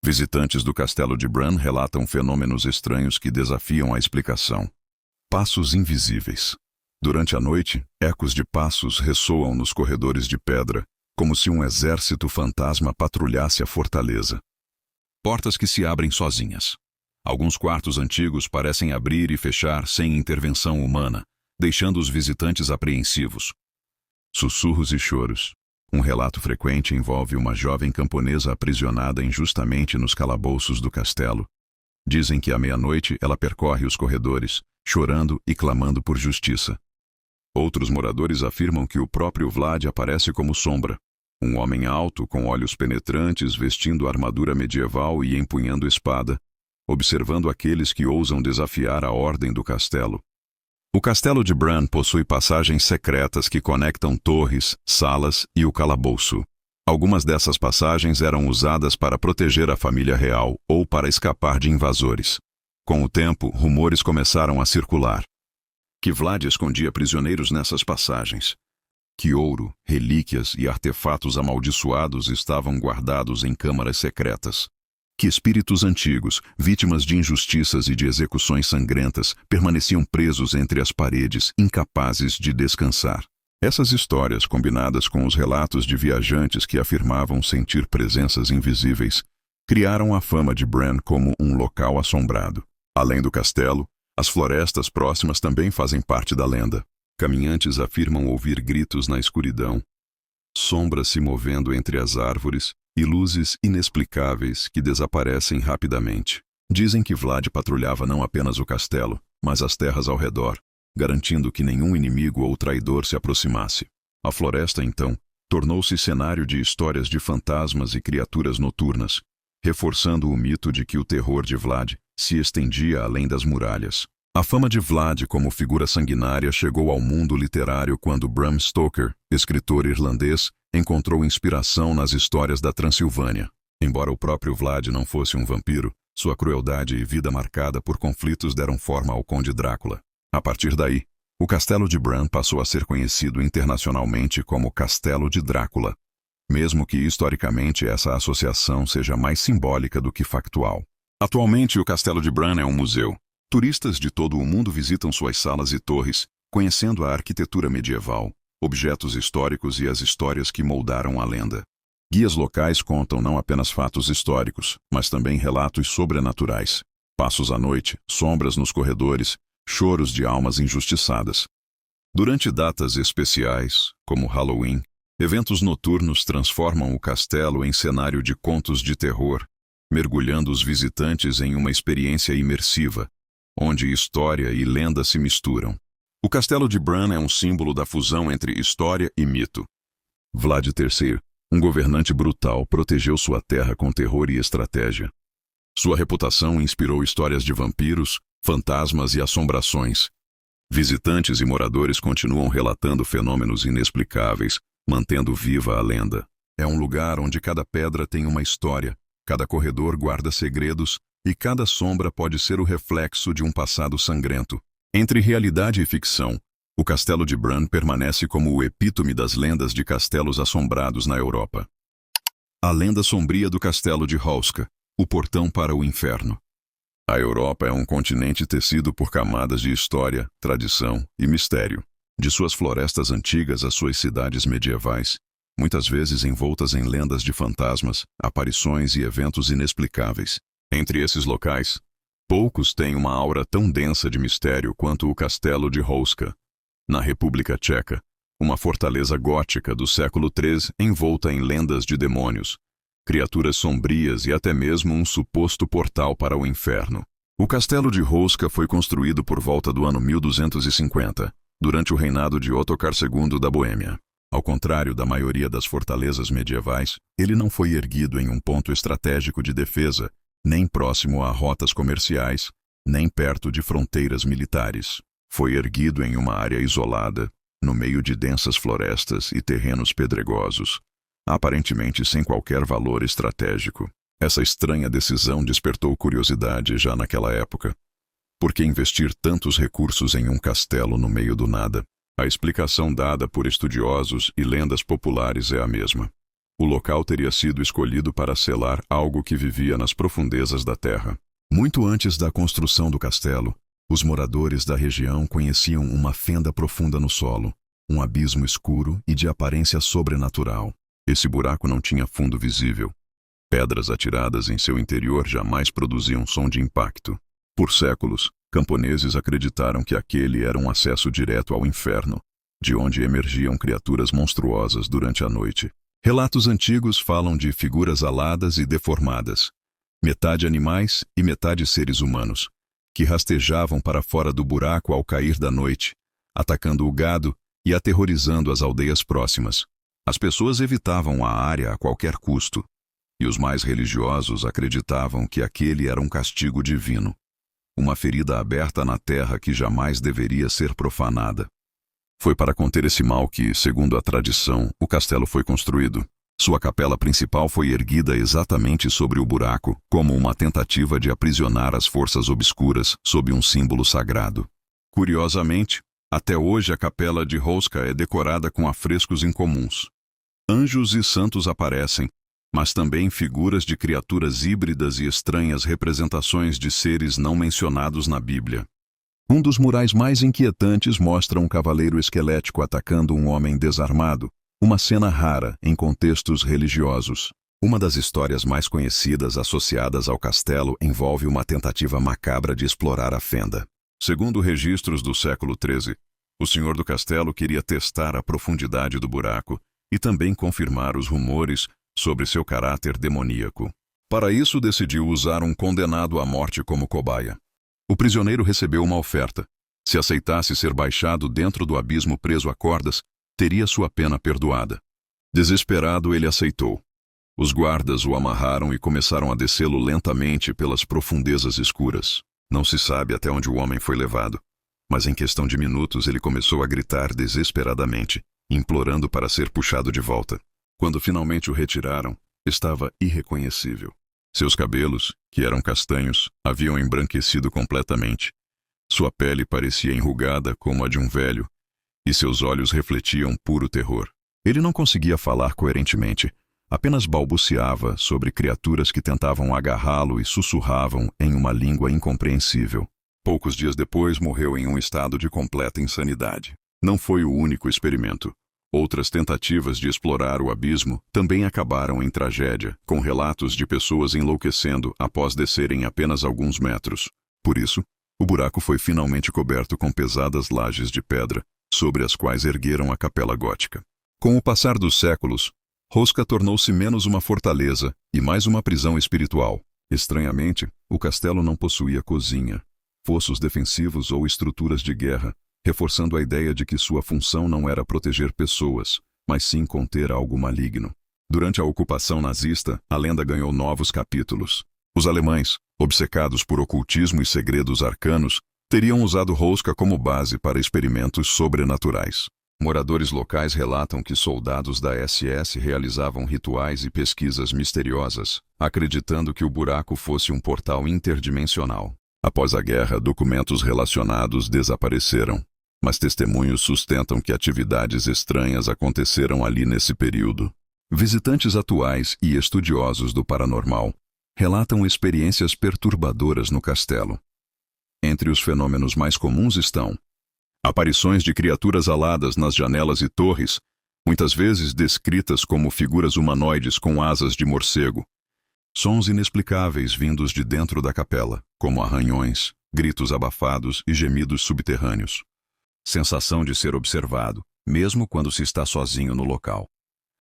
[SPEAKER 1] Visitantes do Castelo de Bran relatam fenômenos estranhos que desafiam a explicação. Passos invisíveis. Durante a noite, ecos de passos ressoam nos corredores de pedra, como se um exército fantasma patrulhasse a fortaleza. Portas que se abrem sozinhas. Alguns quartos antigos parecem abrir e fechar sem intervenção humana, deixando os visitantes apreensivos. Sussurros e choros. Um relato frequente envolve uma jovem camponesa aprisionada injustamente nos calabouços do castelo. Dizem que à meia-noite ela percorre os corredores, chorando e clamando por justiça. Outros moradores afirmam que o próprio Vlad aparece como sombra. Um homem alto, com olhos penetrantes, vestindo armadura medieval e empunhando espada, observando aqueles que ousam desafiar a ordem do castelo. O Castelo de Bran possui passagens secretas que conectam torres, salas e o calabouço. Algumas dessas passagens eram usadas para proteger a família real ou para escapar de invasores. Com o tempo, rumores começaram a circular. Que Vlad escondia prisioneiros nessas passagens. Que ouro, relíquias e artefatos amaldiçoados estavam guardados em câmaras secretas. Que espíritos antigos, vítimas de injustiças e de execuções sangrentas, permaneciam presos entre as paredes, incapazes de descansar. Essas histórias, combinadas com os relatos de viajantes que afirmavam sentir presenças invisíveis, criaram a fama de Bran como um local assombrado. Além do castelo, as florestas próximas também fazem parte da lenda. Caminhantes afirmam ouvir gritos na escuridão, sombras se movendo entre as árvores e luzes inexplicáveis que desaparecem rapidamente. Dizem que Vlad patrulhava não apenas o castelo, mas as terras ao redor, garantindo que nenhum inimigo ou traidor se aproximasse. A floresta, então, tornou-se cenário de histórias de fantasmas e criaturas noturnas, reforçando o mito de que o terror de Vlad se estendia além das muralhas. A fama de Vlad como figura sanguinária chegou ao mundo literário quando Bram Stoker, escritor irlandês, encontrou inspiração nas histórias da Transilvânia. Embora o próprio Vlad não fosse um vampiro, sua crueldade e vida marcada por conflitos deram forma ao Conde Drácula. A partir daí, o Castelo de Bran passou a ser conhecido internacionalmente como Castelo de Drácula, mesmo que historicamente essa associação seja mais simbólica do que factual. Atualmente, o Castelo de Bran é um museu. Turistas de todo o mundo visitam suas salas e torres, conhecendo a arquitetura medieval, objetos históricos e as histórias que moldaram a lenda. Guias locais contam não apenas fatos históricos, mas também relatos sobrenaturais. Passos à noite, sombras nos corredores, choros de almas injustiçadas. Durante datas especiais, como Halloween, eventos noturnos transformam o castelo em cenário de contos de terror, mergulhando os visitantes em uma experiência imersiva, onde história e lenda se misturam. O Castelo de Bran é um símbolo da fusão entre história e mito. Vlad III, um governante brutal, protegeu sua terra com terror e estratégia. Sua reputação inspirou histórias de vampiros, fantasmas e assombrações. Visitantes e moradores continuam relatando fenômenos inexplicáveis, mantendo viva a lenda. É um lugar onde cada pedra tem uma história, cada corredor guarda segredos e cada sombra pode ser o reflexo de um passado sangrento. Entre realidade e ficção, o castelo de Bran permanece como o epítome das lendas de castelos assombrados na Europa. A lenda sombria do castelo de Hauska, o portão para o inferno. A Europa é um continente tecido por camadas de história, tradição e mistério. De suas florestas antigas às suas cidades medievais, muitas vezes envoltas em lendas de fantasmas, aparições e eventos inexplicáveis. Entre esses locais, poucos têm uma aura tão densa de mistério quanto o castelo de Hauska, na República Tcheca, uma fortaleza gótica do século III envolta em lendas de demônios, criaturas sombrias e até mesmo um suposto portal para o inferno. O castelo de Hauska foi construído por volta do ano 1250, durante o reinado de Ottokar II da Boêmia. Ao contrário da maioria das fortalezas medievais, ele não foi erguido em um ponto estratégico de defesa, nem próximo a rotas comerciais, nem perto de fronteiras militares. Foi erguido em uma área isolada, no meio de densas florestas e terrenos pedregosos, aparentemente sem qualquer valor estratégico. Essa estranha decisão despertou curiosidade já naquela época. Por que investir tantos recursos em um castelo no meio do nada? A explicação dada por estudiosos e lendas populares é a mesma. O local teria sido escolhido para selar algo que vivia nas profundezas da terra. Muito antes da construção do castelo, os moradores da região conheciam uma fenda profunda no solo, um abismo escuro e de aparência sobrenatural. Esse buraco não tinha fundo visível. Pedras atiradas em seu interior jamais produziam som de impacto. Por séculos, camponeses acreditaram que aquele era um acesso direto ao inferno, de onde emergiam criaturas monstruosas durante a noite. Relatos antigos falam de figuras aladas e deformadas, metade animais e metade seres humanos, que rastejavam para fora do buraco ao cair da noite, atacando o gado e aterrorizando as aldeias próximas. As pessoas evitavam a área a qualquer custo, e os mais religiosos acreditavam que aquele era um castigo divino, uma ferida aberta na terra que jamais deveria ser profanada. Foi para conter esse mal que, segundo a tradição, o castelo foi construído. Sua capela principal foi erguida exatamente sobre o buraco, como uma tentativa de aprisionar as forças obscuras sob um símbolo sagrado. Curiosamente, até hoje a capela de Hauska é decorada com afrescos incomuns. Anjos e santos aparecem, mas também figuras de criaturas híbridas e estranhas representações de seres não mencionados na Bíblia. Um dos murais mais inquietantes mostra um cavaleiro esquelético atacando um homem desarmado, uma cena rara em contextos religiosos. Uma das histórias mais conhecidas associadas ao castelo envolve uma tentativa macabra de explorar a fenda. Segundo registros do século XIII, o senhor do castelo queria testar a profundidade do buraco e também confirmar os rumores sobre seu caráter demoníaco. Para isso, decidiu usar um condenado à morte como cobaia. O prisioneiro recebeu uma oferta. Se aceitasse ser baixado dentro do abismo preso a cordas, teria sua pena perdoada. Desesperado, ele aceitou. Os guardas o amarraram e começaram a descê-lo lentamente pelas profundezas escuras. Não se sabe até onde o homem foi levado, mas em questão de minutos ele começou a gritar desesperadamente, implorando para ser puxado de volta. Quando finalmente o retiraram, estava irreconhecível. Seus cabelos, que eram castanhos, haviam embranquecido completamente. Sua pele parecia enrugada como a de um velho, e seus olhos refletiam puro terror. Ele não conseguia falar coerentemente, apenas balbuciava sobre criaturas que tentavam agarrá-lo e sussurravam em uma língua incompreensível. Poucos dias depois, morreu em um estado de completa insanidade. Não foi o único experimento. Outras tentativas de explorar o abismo também acabaram em tragédia, com relatos de pessoas enlouquecendo após descerem apenas alguns metros. Por isso, o buraco foi finalmente coberto com pesadas lajes de pedra, sobre as quais ergueram a capela gótica. Com o passar dos séculos, Hauska tornou-se menos uma fortaleza e mais uma prisão espiritual. Estranhamente, o castelo não possuía cozinha, fossos defensivos ou estruturas de guerra, reforçando a ideia de que sua função não era proteger pessoas, mas sim conter algo maligno. Durante a ocupação nazista, a lenda ganhou novos capítulos. Os alemães, obcecados por ocultismo e segredos arcanos, teriam usado Rosca como base para experimentos sobrenaturais. Moradores locais relatam que soldados da SS realizavam rituais e pesquisas misteriosas, acreditando que o buraco fosse um portal interdimensional. Após a guerra, documentos relacionados desapareceram, mas testemunhos sustentam que atividades estranhas aconteceram ali nesse período. Visitantes atuais e estudiosos do paranormal relatam experiências perturbadoras no castelo. Entre os fenômenos mais comuns estão aparições de criaturas aladas nas janelas e torres, muitas vezes descritas como figuras humanoides com asas de morcego. Sons inexplicáveis vindos de dentro da capela, como arranhões, gritos abafados e gemidos subterrâneos. Sensação de ser observado, mesmo quando se está sozinho no local.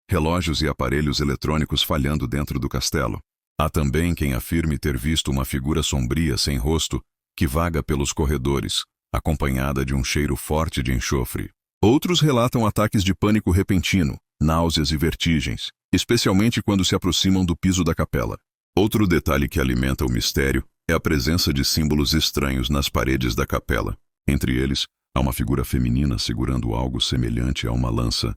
[SPEAKER 1] Relógios e aparelhos eletrônicos falhando dentro do castelo. Há também quem afirme ter visto uma figura sombria sem rosto que vaga pelos corredores, acompanhada de um cheiro forte de enxofre. Outros relatam ataques de pânico repentino, náuseas e vertigens, especialmente quando se aproximam do piso da capela. Outro detalhe que alimenta o mistério é a presença de símbolos estranhos nas paredes da capela. Entre eles, há uma figura feminina segurando algo semelhante a uma lança,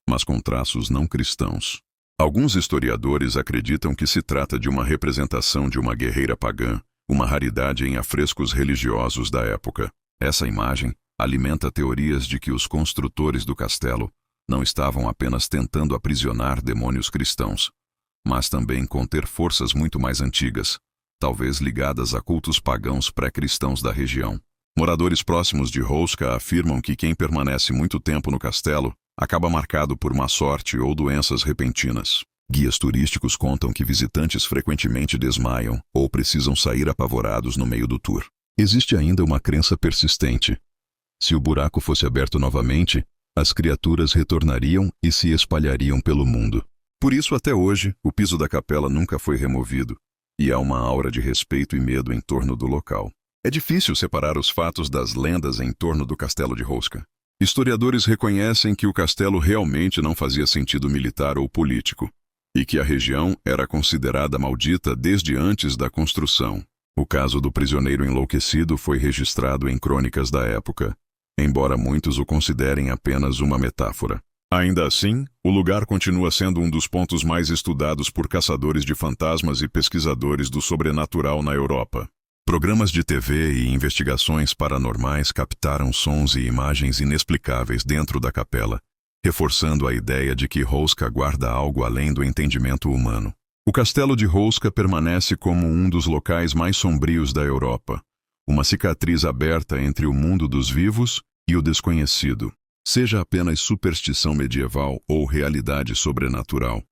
[SPEAKER 1] mas com traços não cristãos. Alguns historiadores acreditam que se trata de uma representação de uma guerreira pagã, uma raridade em afrescos religiosos da época. Essa imagem alimenta teorias de que os construtores do castelo não estavam apenas tentando aprisionar demônios cristãos, mas também conter forças muito mais antigas, talvez ligadas a cultos pagãos pré-cristãos da região. Moradores próximos de Rosca afirmam que quem permanece muito tempo no castelo acaba marcado por má sorte ou doenças repentinas. Guias turísticos contam que visitantes frequentemente desmaiam ou precisam sair apavorados no meio do tour. Existe ainda uma crença persistente. Se o buraco fosse aberto novamente, as criaturas retornariam e se espalhariam pelo mundo. Por isso, até hoje, o piso da capela nunca foi removido, e há uma aura de respeito e medo em torno do local. É difícil separar os fatos das lendas em torno do castelo de Rosca. Historiadores reconhecem que o castelo realmente não fazia sentido militar ou político, e que a região era considerada maldita desde antes da construção. O caso do prisioneiro enlouquecido foi registrado em crônicas da época, embora muitos o considerem apenas uma metáfora. Ainda assim, o lugar continua sendo um dos pontos mais estudados por caçadores de fantasmas e pesquisadores do sobrenatural na Europa. Programas de TV e investigações paranormais captaram sons e imagens inexplicáveis dentro da capela, reforçando a ideia de que Rosca guarda algo além do entendimento humano. O castelo de Rosca permanece como um dos locais mais sombrios da Europa, uma cicatriz aberta entre o mundo dos vivos e o desconhecido, seja apenas superstição medieval ou realidade sobrenatural.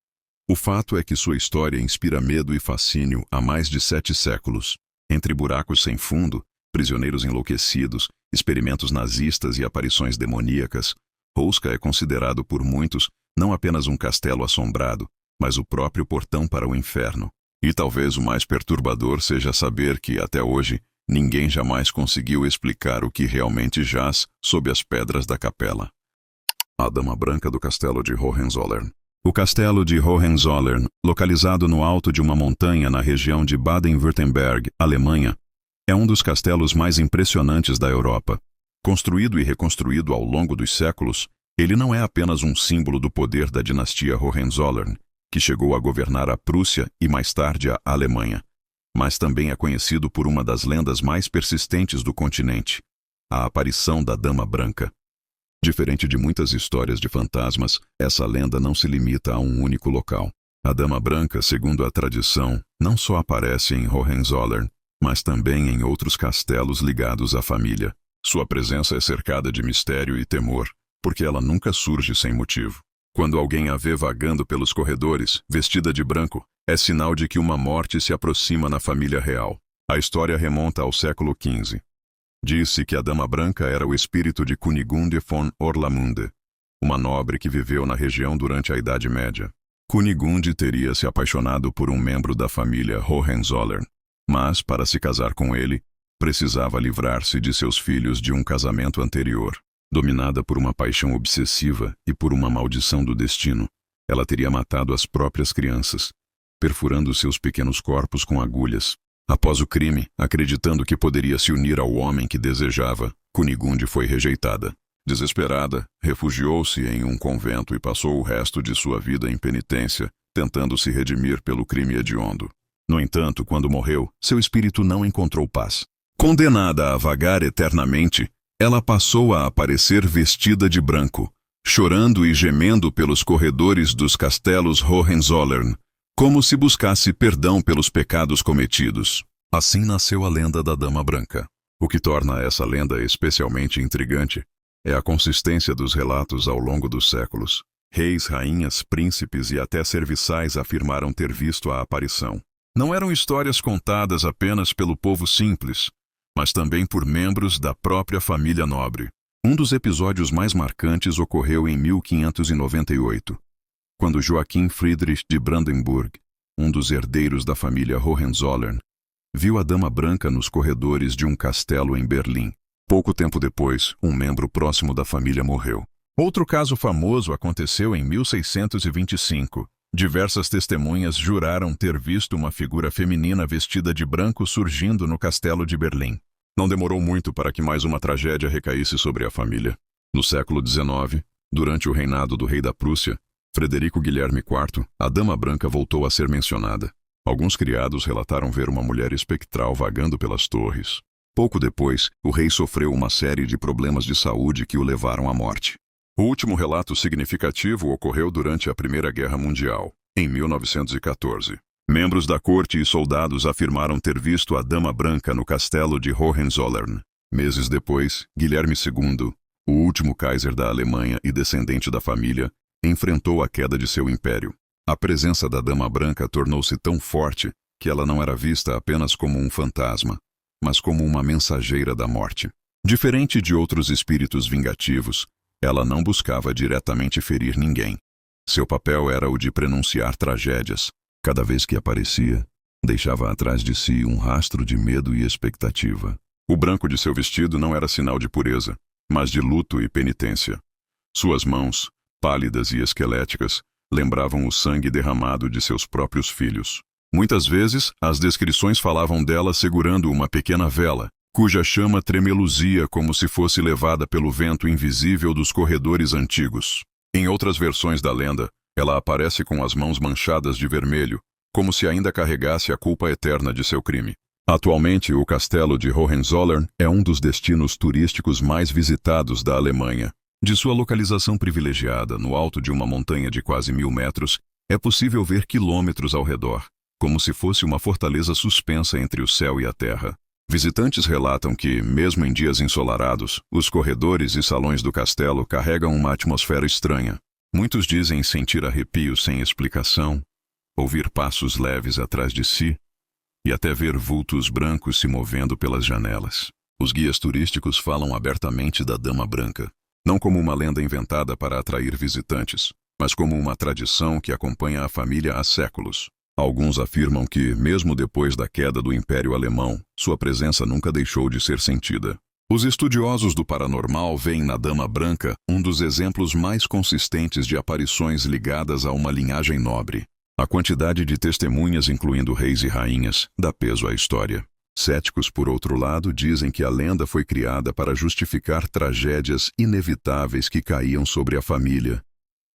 [SPEAKER 1] O fato é que sua história inspira medo e fascínio há mais de 7 séculos. Entre buracos sem fundo, prisioneiros enlouquecidos, experimentos nazistas e aparições demoníacas, Rosca é considerado por muitos não apenas um castelo assombrado, mas o próprio portão para o inferno. E talvez o mais perturbador seja saber que, até hoje, ninguém jamais conseguiu explicar o que realmente jaz sob as pedras da capela. A Dama Branca do Castelo de Hohenzollern. O Castelo de Hohenzollern, localizado no alto de uma montanha na região de Baden-Württemberg, Alemanha, é um dos castelos mais impressionantes da Europa. Construído e reconstruído ao longo dos séculos, ele não é apenas um símbolo do poder da dinastia Hohenzollern, que chegou a governar a Prússia e mais tarde a Alemanha, mas também é conhecido por uma das lendas mais persistentes do continente, a aparição da Dama Branca. Diferente de muitas histórias de fantasmas, essa lenda não se limita a um único local. A Dama Branca, segundo a tradição, não só aparece em Hohenzollern, mas também em outros castelos ligados à família. Sua presença é cercada de mistério e temor, porque ela nunca surge sem motivo. Quando alguém a vê vagando pelos corredores, vestida de branco, é sinal de que uma morte se aproxima na família real. A história remonta ao século XV. Disse que a Dama Branca era o espírito de Kunigunde von Orlamunde, uma nobre que viveu na região durante a Idade Média. Kunigunde teria se apaixonado por um membro da família Hohenzollern, mas, para se casar com ele, precisava livrar-se de seus filhos de um casamento anterior. Dominada por uma paixão obsessiva e por uma maldição do destino, ela teria matado as próprias crianças. perfurando seus pequenos corpos com agulhas. Após o crime, acreditando que poderia se unir ao homem que desejava, Kunigunde foi rejeitada. Desesperada, refugiou-se em um convento e passou o resto de sua vida em penitência, tentando se redimir pelo crime hediondo. No entanto, quando morreu, seu espírito não encontrou paz. Condenada a vagar eternamente, ela passou a aparecer vestida de branco, chorando e gemendo pelos corredores dos castelos Hohenzollern, como se buscasse perdão pelos pecados cometidos. Assim nasceu a lenda da Dama Branca. O que torna essa lenda especialmente intrigante é a consistência dos relatos ao longo dos séculos. Reis, rainhas, príncipes e até serviçais afirmaram ter visto a aparição. Não eram histórias contadas apenas pelo povo simples, mas também por membros da própria família nobre. Um dos episódios mais marcantes ocorreu em 1598, quando Joachim Friedrich de Brandenburg, um dos herdeiros da família Hohenzollern, viu a Dama Branca nos corredores de um castelo em Berlim. Pouco tempo depois, um membro próximo da família morreu. Outro caso famoso aconteceu em 1625. Diversas testemunhas juraram ter visto uma figura feminina vestida de branco surgindo no castelo de Berlim. Não demorou muito para que mais uma tragédia recaísse sobre a família. No século XIX, durante o reinado do rei da Prússia, Frederico Guilherme IV, a Dama Branca voltou a ser mencionada. Alguns criados relataram ver uma mulher espectral vagando pelas torres. Pouco depois, o rei sofreu uma série de problemas de saúde que o levaram à morte. O último relato significativo ocorreu durante a Primeira Guerra Mundial, em 1914. Membros da corte e soldados afirmaram ter visto a Dama Branca no castelo de Hohenzollern. Meses depois, Guilherme II, o último Kaiser da Alemanha e descendente da família, enfrentou a queda de seu império. A presença da Dama Branca tornou-se tão forte que ela não era vista apenas como um fantasma, mas como uma mensageira da morte. Diferente de outros espíritos vingativos, ela não buscava diretamente ferir ninguém. Seu papel era o de prenunciar tragédias. Cada vez que aparecia, deixava atrás de si um rastro de medo e expectativa. O branco de seu vestido não era sinal de pureza, mas de luto e penitência. Suas mãos, pálidas e esqueléticas, lembravam o sangue derramado de seus próprios filhos. Muitas vezes, as descrições falavam dela segurando uma pequena vela, cuja chama tremeluzia como se fosse levada pelo vento invisível dos corredores antigos. Em outras versões da lenda, ela aparece com as mãos manchadas de vermelho, como se ainda carregasse a culpa eterna de seu crime. Atualmente, o castelo de Hohenzollern é um dos destinos turísticos mais visitados da Alemanha. De sua localização privilegiada, no alto de uma montanha de quase 1000 metros, é possível ver quilômetros ao redor, como se fosse uma fortaleza suspensa entre o céu e a terra. Visitantes relatam que, mesmo em dias ensolarados, os corredores e salões do castelo carregam uma atmosfera estranha. Muitos dizem sentir arrepios sem explicação, ouvir passos leves atrás de si e até ver vultos brancos se movendo pelas janelas. Os guias turísticos falam abertamente da Dama Branca, não como uma lenda inventada para atrair visitantes, mas como uma tradição que acompanha a família há séculos. Alguns afirmam que, mesmo depois da queda do Império Alemão, sua presença nunca deixou de ser sentida. Os estudiosos do paranormal veem na Dama Branca um dos exemplos mais consistentes de aparições ligadas a uma linhagem nobre. A quantidade de testemunhas, incluindo reis e rainhas, dá peso à história. Céticos, por outro lado, dizem que a lenda foi criada para justificar tragédias inevitáveis que caíam sobre a família,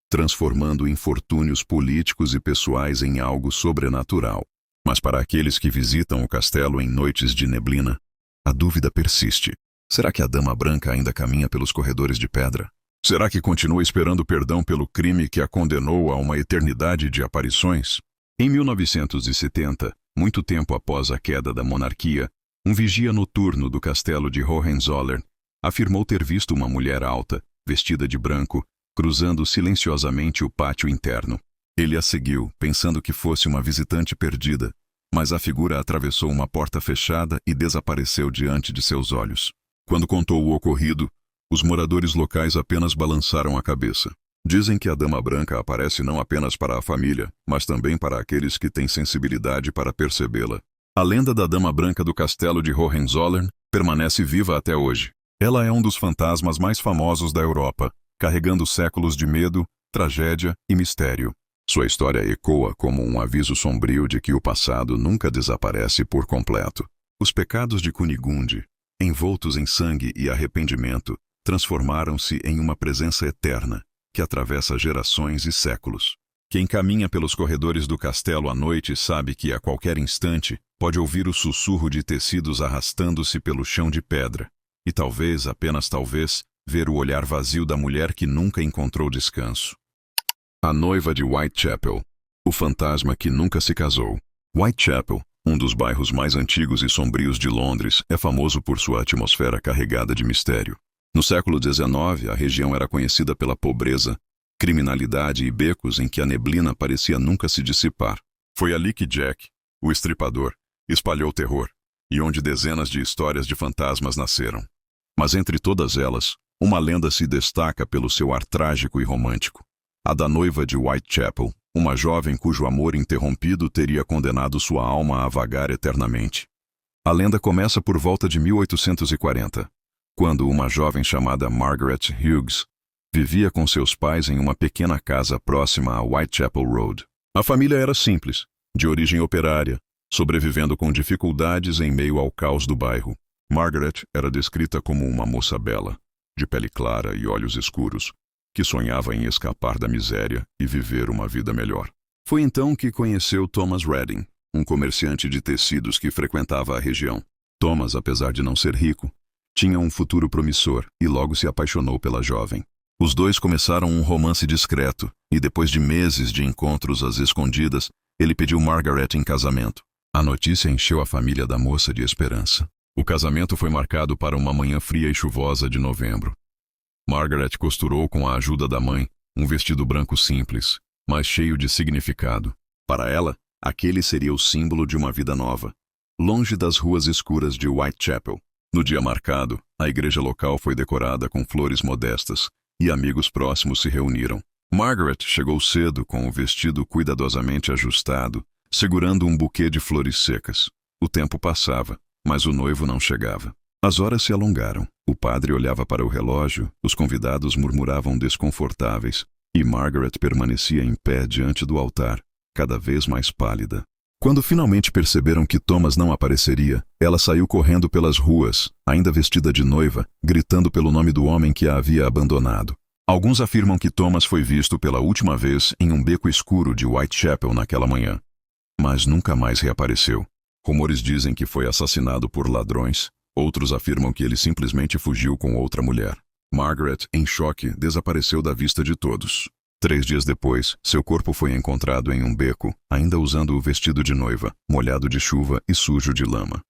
[SPEAKER 1] transformando infortúnios políticos e pessoais em algo sobrenatural. Mas para aqueles que visitam o castelo em noites de neblina, a dúvida persiste. Será que a Dama Branca ainda caminha pelos corredores de pedra? Será que continua esperando perdão pelo crime que a condenou a uma eternidade de aparições? Em 1970, muito tempo após a queda da monarquia, um vigia noturno do castelo de Hohenzollern afirmou ter visto uma mulher alta, vestida de branco, cruzando silenciosamente o pátio interno. Ele a seguiu, pensando que fosse uma visitante perdida, mas a figura atravessou uma porta fechada e desapareceu diante de seus olhos. Quando contou o ocorrido, os moradores locais apenas balançaram a cabeça. Dizem que a Dama Branca aparece não apenas para a família, mas também para aqueles que têm sensibilidade para percebê-la. A lenda da Dama Branca do castelo de Hohenzollern permanece viva até hoje. Ela é um dos fantasmas mais famosos da Europa, carregando séculos de medo, tragédia e mistério. Sua história ecoa como um aviso sombrio de que o passado nunca desaparece por completo. Os pecados de Kunigunde, envoltos em sangue e arrependimento, transformaram-se em uma presença eterna, que atravessa gerações e séculos. Quem caminha pelos corredores do castelo à noite sabe que a qualquer instante pode ouvir o sussurro de tecidos arrastando-se pelo chão de pedra, e talvez, apenas talvez, ver o olhar vazio da mulher que nunca encontrou descanso. A noiva de Whitechapel, o fantasma que nunca se casou. Whitechapel, um dos bairros mais antigos e sombrios de Londres, é famoso por sua atmosfera carregada de mistério. No século XIX, a região era conhecida pela pobreza, criminalidade e becos em que a neblina parecia nunca se dissipar. Foi ali que Jack, o estripador, espalhou terror, e onde dezenas de histórias de fantasmas nasceram. Mas entre todas elas, uma lenda se destaca pelo seu ar trágico e romântico. A da noiva de Whitechapel, uma jovem cujo amor interrompido teria condenado sua alma a vagar eternamente. A lenda começa por volta de 1840, quando uma jovem chamada Margaret Hughes vivia com seus pais em uma pequena casa próxima a Whitechapel Road. A família era simples, de origem operária, sobrevivendo com dificuldades em meio ao caos do bairro. Margaret era descrita como uma moça bela, de pele clara e olhos escuros, que sonhava em escapar da miséria e viver uma vida melhor. Foi então que conheceu Thomas Redding, um comerciante de tecidos que frequentava a região. Thomas, apesar de não ser rico, tinha um futuro promissor e logo se apaixonou pela jovem. Os dois começaram um romance discreto e depois de meses de encontros às escondidas, ele pediu Margaret em casamento. A notícia encheu a família da moça de esperança. O casamento foi marcado para uma manhã fria e chuvosa de novembro. Margaret costurou com a ajuda da mãe um vestido branco simples, mas cheio de significado. Para ela, aquele seria o símbolo de uma vida nova, longe das ruas escuras de Whitechapel. No dia marcado, a igreja local foi decorada com flores modestas e amigos próximos se reuniram. Margaret chegou cedo com o vestido cuidadosamente ajustado, segurando um buquê de flores secas. O tempo passava, mas o noivo não chegava. As horas se alongaram. O padre olhava para o relógio, os convidados murmuravam desconfortáveis, e Margaret permanecia em pé diante do altar, cada vez mais pálida. Quando finalmente perceberam que Thomas não apareceria, ela saiu correndo pelas ruas, ainda vestida de noiva, gritando pelo nome do homem que a havia abandonado. Alguns afirmam que Thomas foi visto pela última vez em um beco escuro de Whitechapel naquela manhã, mas nunca mais reapareceu. Rumores dizem que foi assassinado por ladrões. Outros afirmam que ele simplesmente fugiu com outra mulher. Margaret, em choque, desapareceu da vista de todos. 3 dias depois, seu corpo foi encontrado em um beco, ainda usando o vestido de noiva, molhado de chuva e sujo de lama.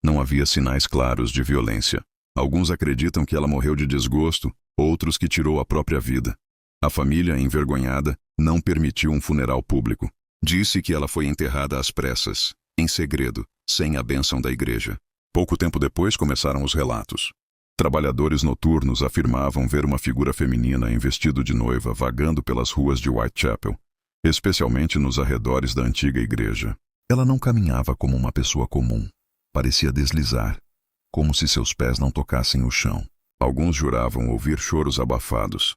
[SPEAKER 1] Não havia sinais claros de violência. Alguns acreditam que ela morreu de desgosto, outros que tirou a própria vida. A família, envergonhada, não permitiu um funeral público. Disse que ela foi enterrada às pressas, em segredo, sem a bênção da igreja. Pouco tempo depois começaram os relatos. Trabalhadores noturnos afirmavam ver uma figura feminina em vestido de noiva vagando pelas ruas de Whitechapel, especialmente nos arredores da antiga igreja. Ela não caminhava como uma pessoa comum. Parecia deslizar, como se seus pés não tocassem o chão. Alguns juravam ouvir choros abafados.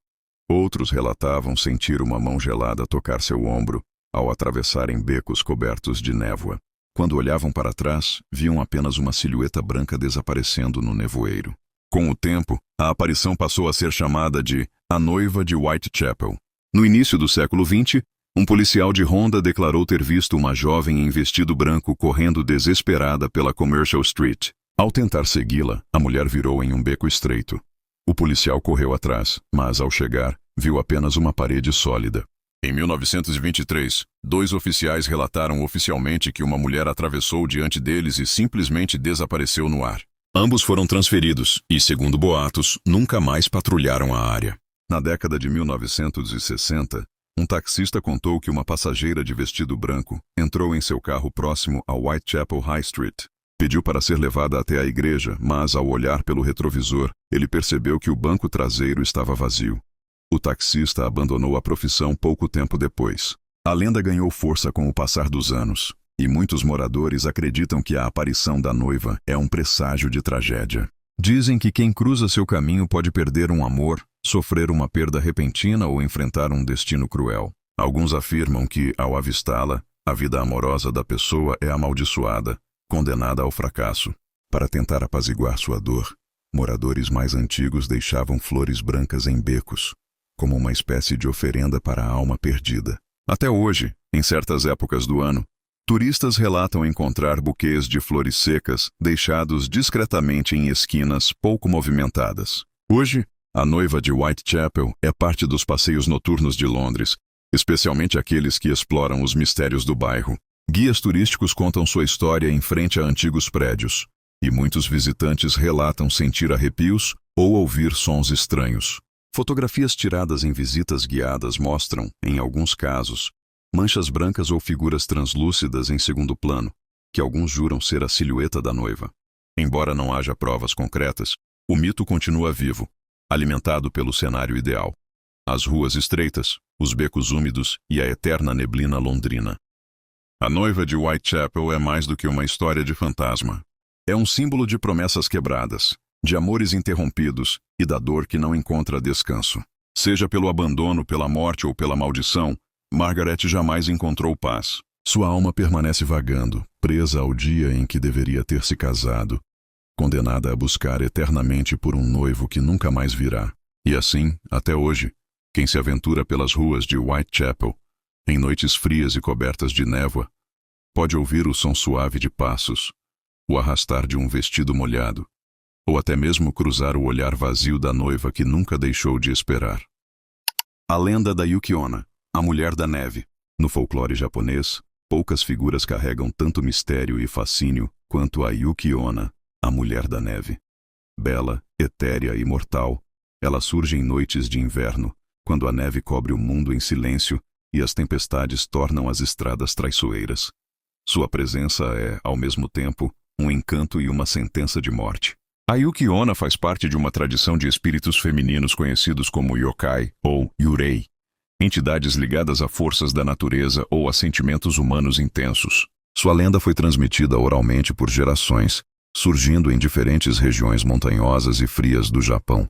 [SPEAKER 1] Outros relatavam sentir uma mão gelada tocar seu ombro ao atravessarem becos cobertos de névoa. Quando olhavam para trás, viam apenas uma silhueta branca desaparecendo no nevoeiro. Com o tempo, a aparição passou a ser chamada de A Noiva de Whitechapel. No início do século XX, um policial de ronda declarou ter visto uma jovem em vestido branco correndo desesperada pela Commercial Street. Ao tentar segui-la, a mulher virou em um beco estreito. O policial correu atrás, mas ao chegar, viu apenas uma parede sólida. Em 1923, 2 oficiais relataram oficialmente que uma mulher atravessou diante deles e simplesmente desapareceu no ar. Ambos foram transferidos e, segundo boatos, nunca mais patrulharam a área. Na década de 1960, um taxista contou que uma passageira de vestido branco entrou em seu carro próximo a Whitechapel High Street. Pediu para ser levada até a igreja, mas ao olhar pelo retrovisor, ele percebeu que o banco traseiro estava vazio. O taxista abandonou a profissão pouco tempo depois. A lenda ganhou força com o passar dos anos, e muitos moradores acreditam que a aparição da noiva é um presságio de tragédia. Dizem que quem cruza seu caminho pode perder um amor, sofrer uma perda repentina ou enfrentar um destino cruel. Alguns afirmam que, ao avistá-la, a vida amorosa da pessoa é amaldiçoada, condenada ao fracasso. Para tentar apaziguar sua dor, moradores mais antigos deixavam flores brancas em becos, como uma espécie de oferenda para a alma perdida. Até hoje, em certas épocas do ano, turistas relatam encontrar buquês de flores secas deixados discretamente em esquinas pouco movimentadas. Hoje, a noiva de Whitechapel é parte dos passeios noturnos de Londres, especialmente aqueles que exploram os mistérios do bairro. Guias turísticos contam sua história em frente a antigos prédios, e muitos visitantes relatam sentir arrepios ou ouvir sons estranhos. Fotografias tiradas em visitas guiadas mostram, em alguns casos, manchas brancas ou figuras translúcidas em segundo plano, que alguns juram ser a silhueta da noiva. Embora não haja provas concretas, o mito continua vivo, alimentado pelo cenário ideal: as ruas estreitas, os becos úmidos e a eterna neblina londrina. A noiva de Whitechapel é mais do que uma história de fantasma. É um símbolo de promessas quebradas, de amores interrompidos e da dor que não encontra descanso. Seja pelo abandono, pela morte ou pela maldição, Margaret jamais encontrou paz. Sua alma permanece vagando, presa ao dia em que deveria ter se casado, condenada a buscar eternamente por um noivo que nunca mais virá. E assim, até hoje, quem se aventura pelas ruas de Whitechapel, em noites frias e cobertas de névoa, pode ouvir o som suave de passos, o arrastar de um vestido molhado, ou até mesmo cruzar o olhar vazio da noiva que nunca deixou de esperar. A lenda da Yuki-onna, a mulher da neve. No folclore japonês, poucas figuras carregam tanto mistério e fascínio quanto a Yuki-onna, a mulher da neve. Bela, etérea e mortal, ela surge em noites de inverno, quando a neve cobre o mundo em silêncio e as tempestades tornam as estradas traiçoeiras. Sua presença é, ao mesmo tempo, um encanto e uma sentença de morte. A Yuki-onna faz parte de uma tradição de espíritos femininos conhecidos como yokai ou yurei, entidades ligadas a forças da natureza ou a sentimentos humanos intensos. Sua lenda foi transmitida oralmente por gerações, surgindo em diferentes regiões montanhosas e frias do Japão,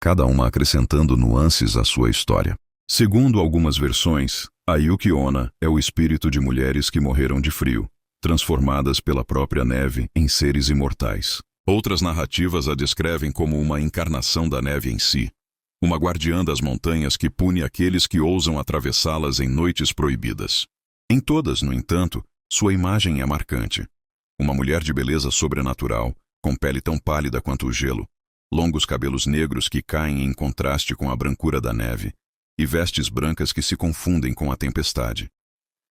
[SPEAKER 1] cada uma acrescentando nuances à sua história. Segundo algumas versões, a Yuki-onna é o espírito de mulheres que morreram de frio, transformadas pela própria neve em seres imortais. Outras narrativas a descrevem como uma encarnação da neve em si, uma guardiã das montanhas que pune aqueles que ousam atravessá-las em noites proibidas. Em todas, no entanto, sua imagem é marcante. Uma mulher de beleza sobrenatural, com pele tão pálida quanto o gelo, longos cabelos negros que caem em contraste com a brancura da neve, e vestes brancas que se confundem com a tempestade.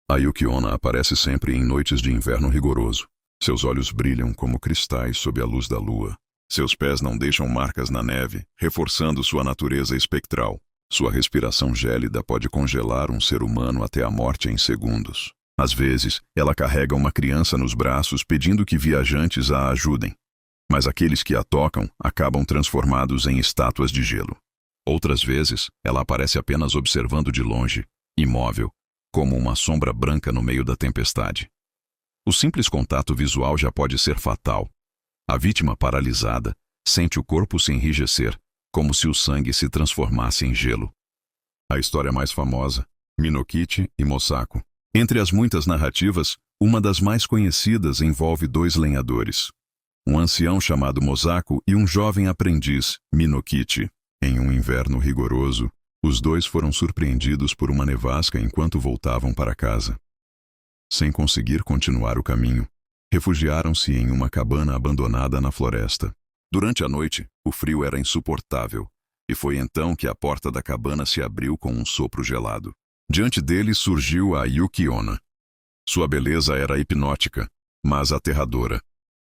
[SPEAKER 1] A Yuki-onna aparece sempre em noites de inverno rigoroso. Seus olhos brilham como cristais sob a luz da lua. Seus pés não deixam marcas na neve, reforçando sua natureza espectral. Sua respiração gélida pode congelar um ser humano até a morte em segundos. Às vezes, ela carrega uma criança nos braços pedindo que viajantes a ajudem. Mas aqueles que a tocam acabam transformados em estátuas de gelo. Outras vezes, ela aparece apenas observando de longe, imóvel, como uma sombra branca no meio da tempestade. O simples contato visual já pode ser fatal. A vítima, paralisada, sente o corpo se enrijecer, como se o sangue se transformasse em gelo. A história mais famosa, Minokichi e Mosako. Entre as muitas narrativas, uma das mais conhecidas envolve dois lenhadores. Um ancião chamado Mosako e um jovem aprendiz, Minokichi. Em um inverno rigoroso, os dois foram surpreendidos por uma nevasca enquanto voltavam para casa. Sem conseguir continuar o caminho, refugiaram-se em uma cabana abandonada na floresta. Durante a noite, o frio era insuportável, e foi então que a porta da cabana se abriu com um sopro gelado. Diante deles surgiu a Yuki-onna. Sua beleza era hipnótica, mas aterradora.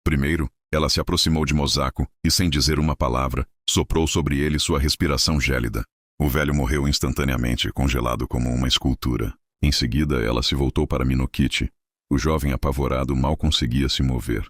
[SPEAKER 1] Primeiro, ela se aproximou de Mosako e, sem dizer uma palavra, soprou sobre ele sua respiração gélida. O velho morreu instantaneamente, congelado como uma escultura. Em seguida, ela se voltou para Minokichi. O jovem apavorado mal conseguia se mover.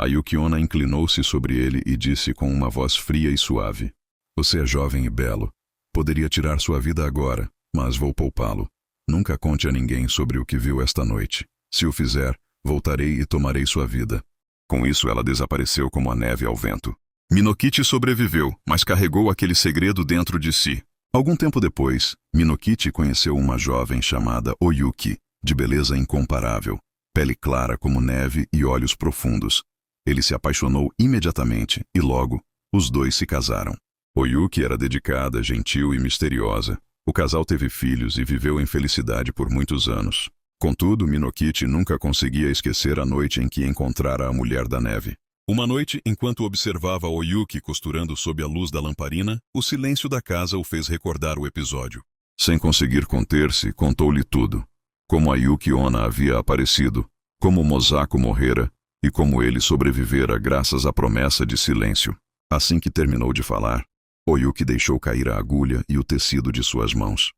[SPEAKER 1] A Yuki-onna inclinou-se sobre ele e disse com uma voz fria e suave: "Você é jovem e belo. Poderia tirar sua vida agora, mas vou poupá-lo. Nunca conte a ninguém sobre o que viu esta noite. Se o fizer, voltarei e tomarei sua vida." Com isso, ela desapareceu como a neve ao vento. Minokichi sobreviveu, mas carregou aquele segredo dentro de si. Algum tempo depois, Minokichi conheceu uma jovem chamada Oyuki, de beleza incomparável, pele clara como neve e olhos profundos. Ele se apaixonou imediatamente e logo, os dois se casaram. Oyuki era dedicada, gentil e misteriosa. O casal teve filhos e viveu em felicidade por muitos anos. Contudo, Minokichi nunca conseguia esquecer a noite em que encontrara a Mulher da Neve. Uma noite, enquanto observava Oyuki costurando sob a luz da lamparina, o silêncio da casa o fez recordar o episódio. Sem conseguir conter-se, contou-lhe tudo. Como a Yuki Onna havia aparecido, como Mosako morrera e como ele sobrevivera graças à promessa de silêncio. Assim que terminou de falar, Oyuki deixou cair a agulha e o tecido de suas mãos.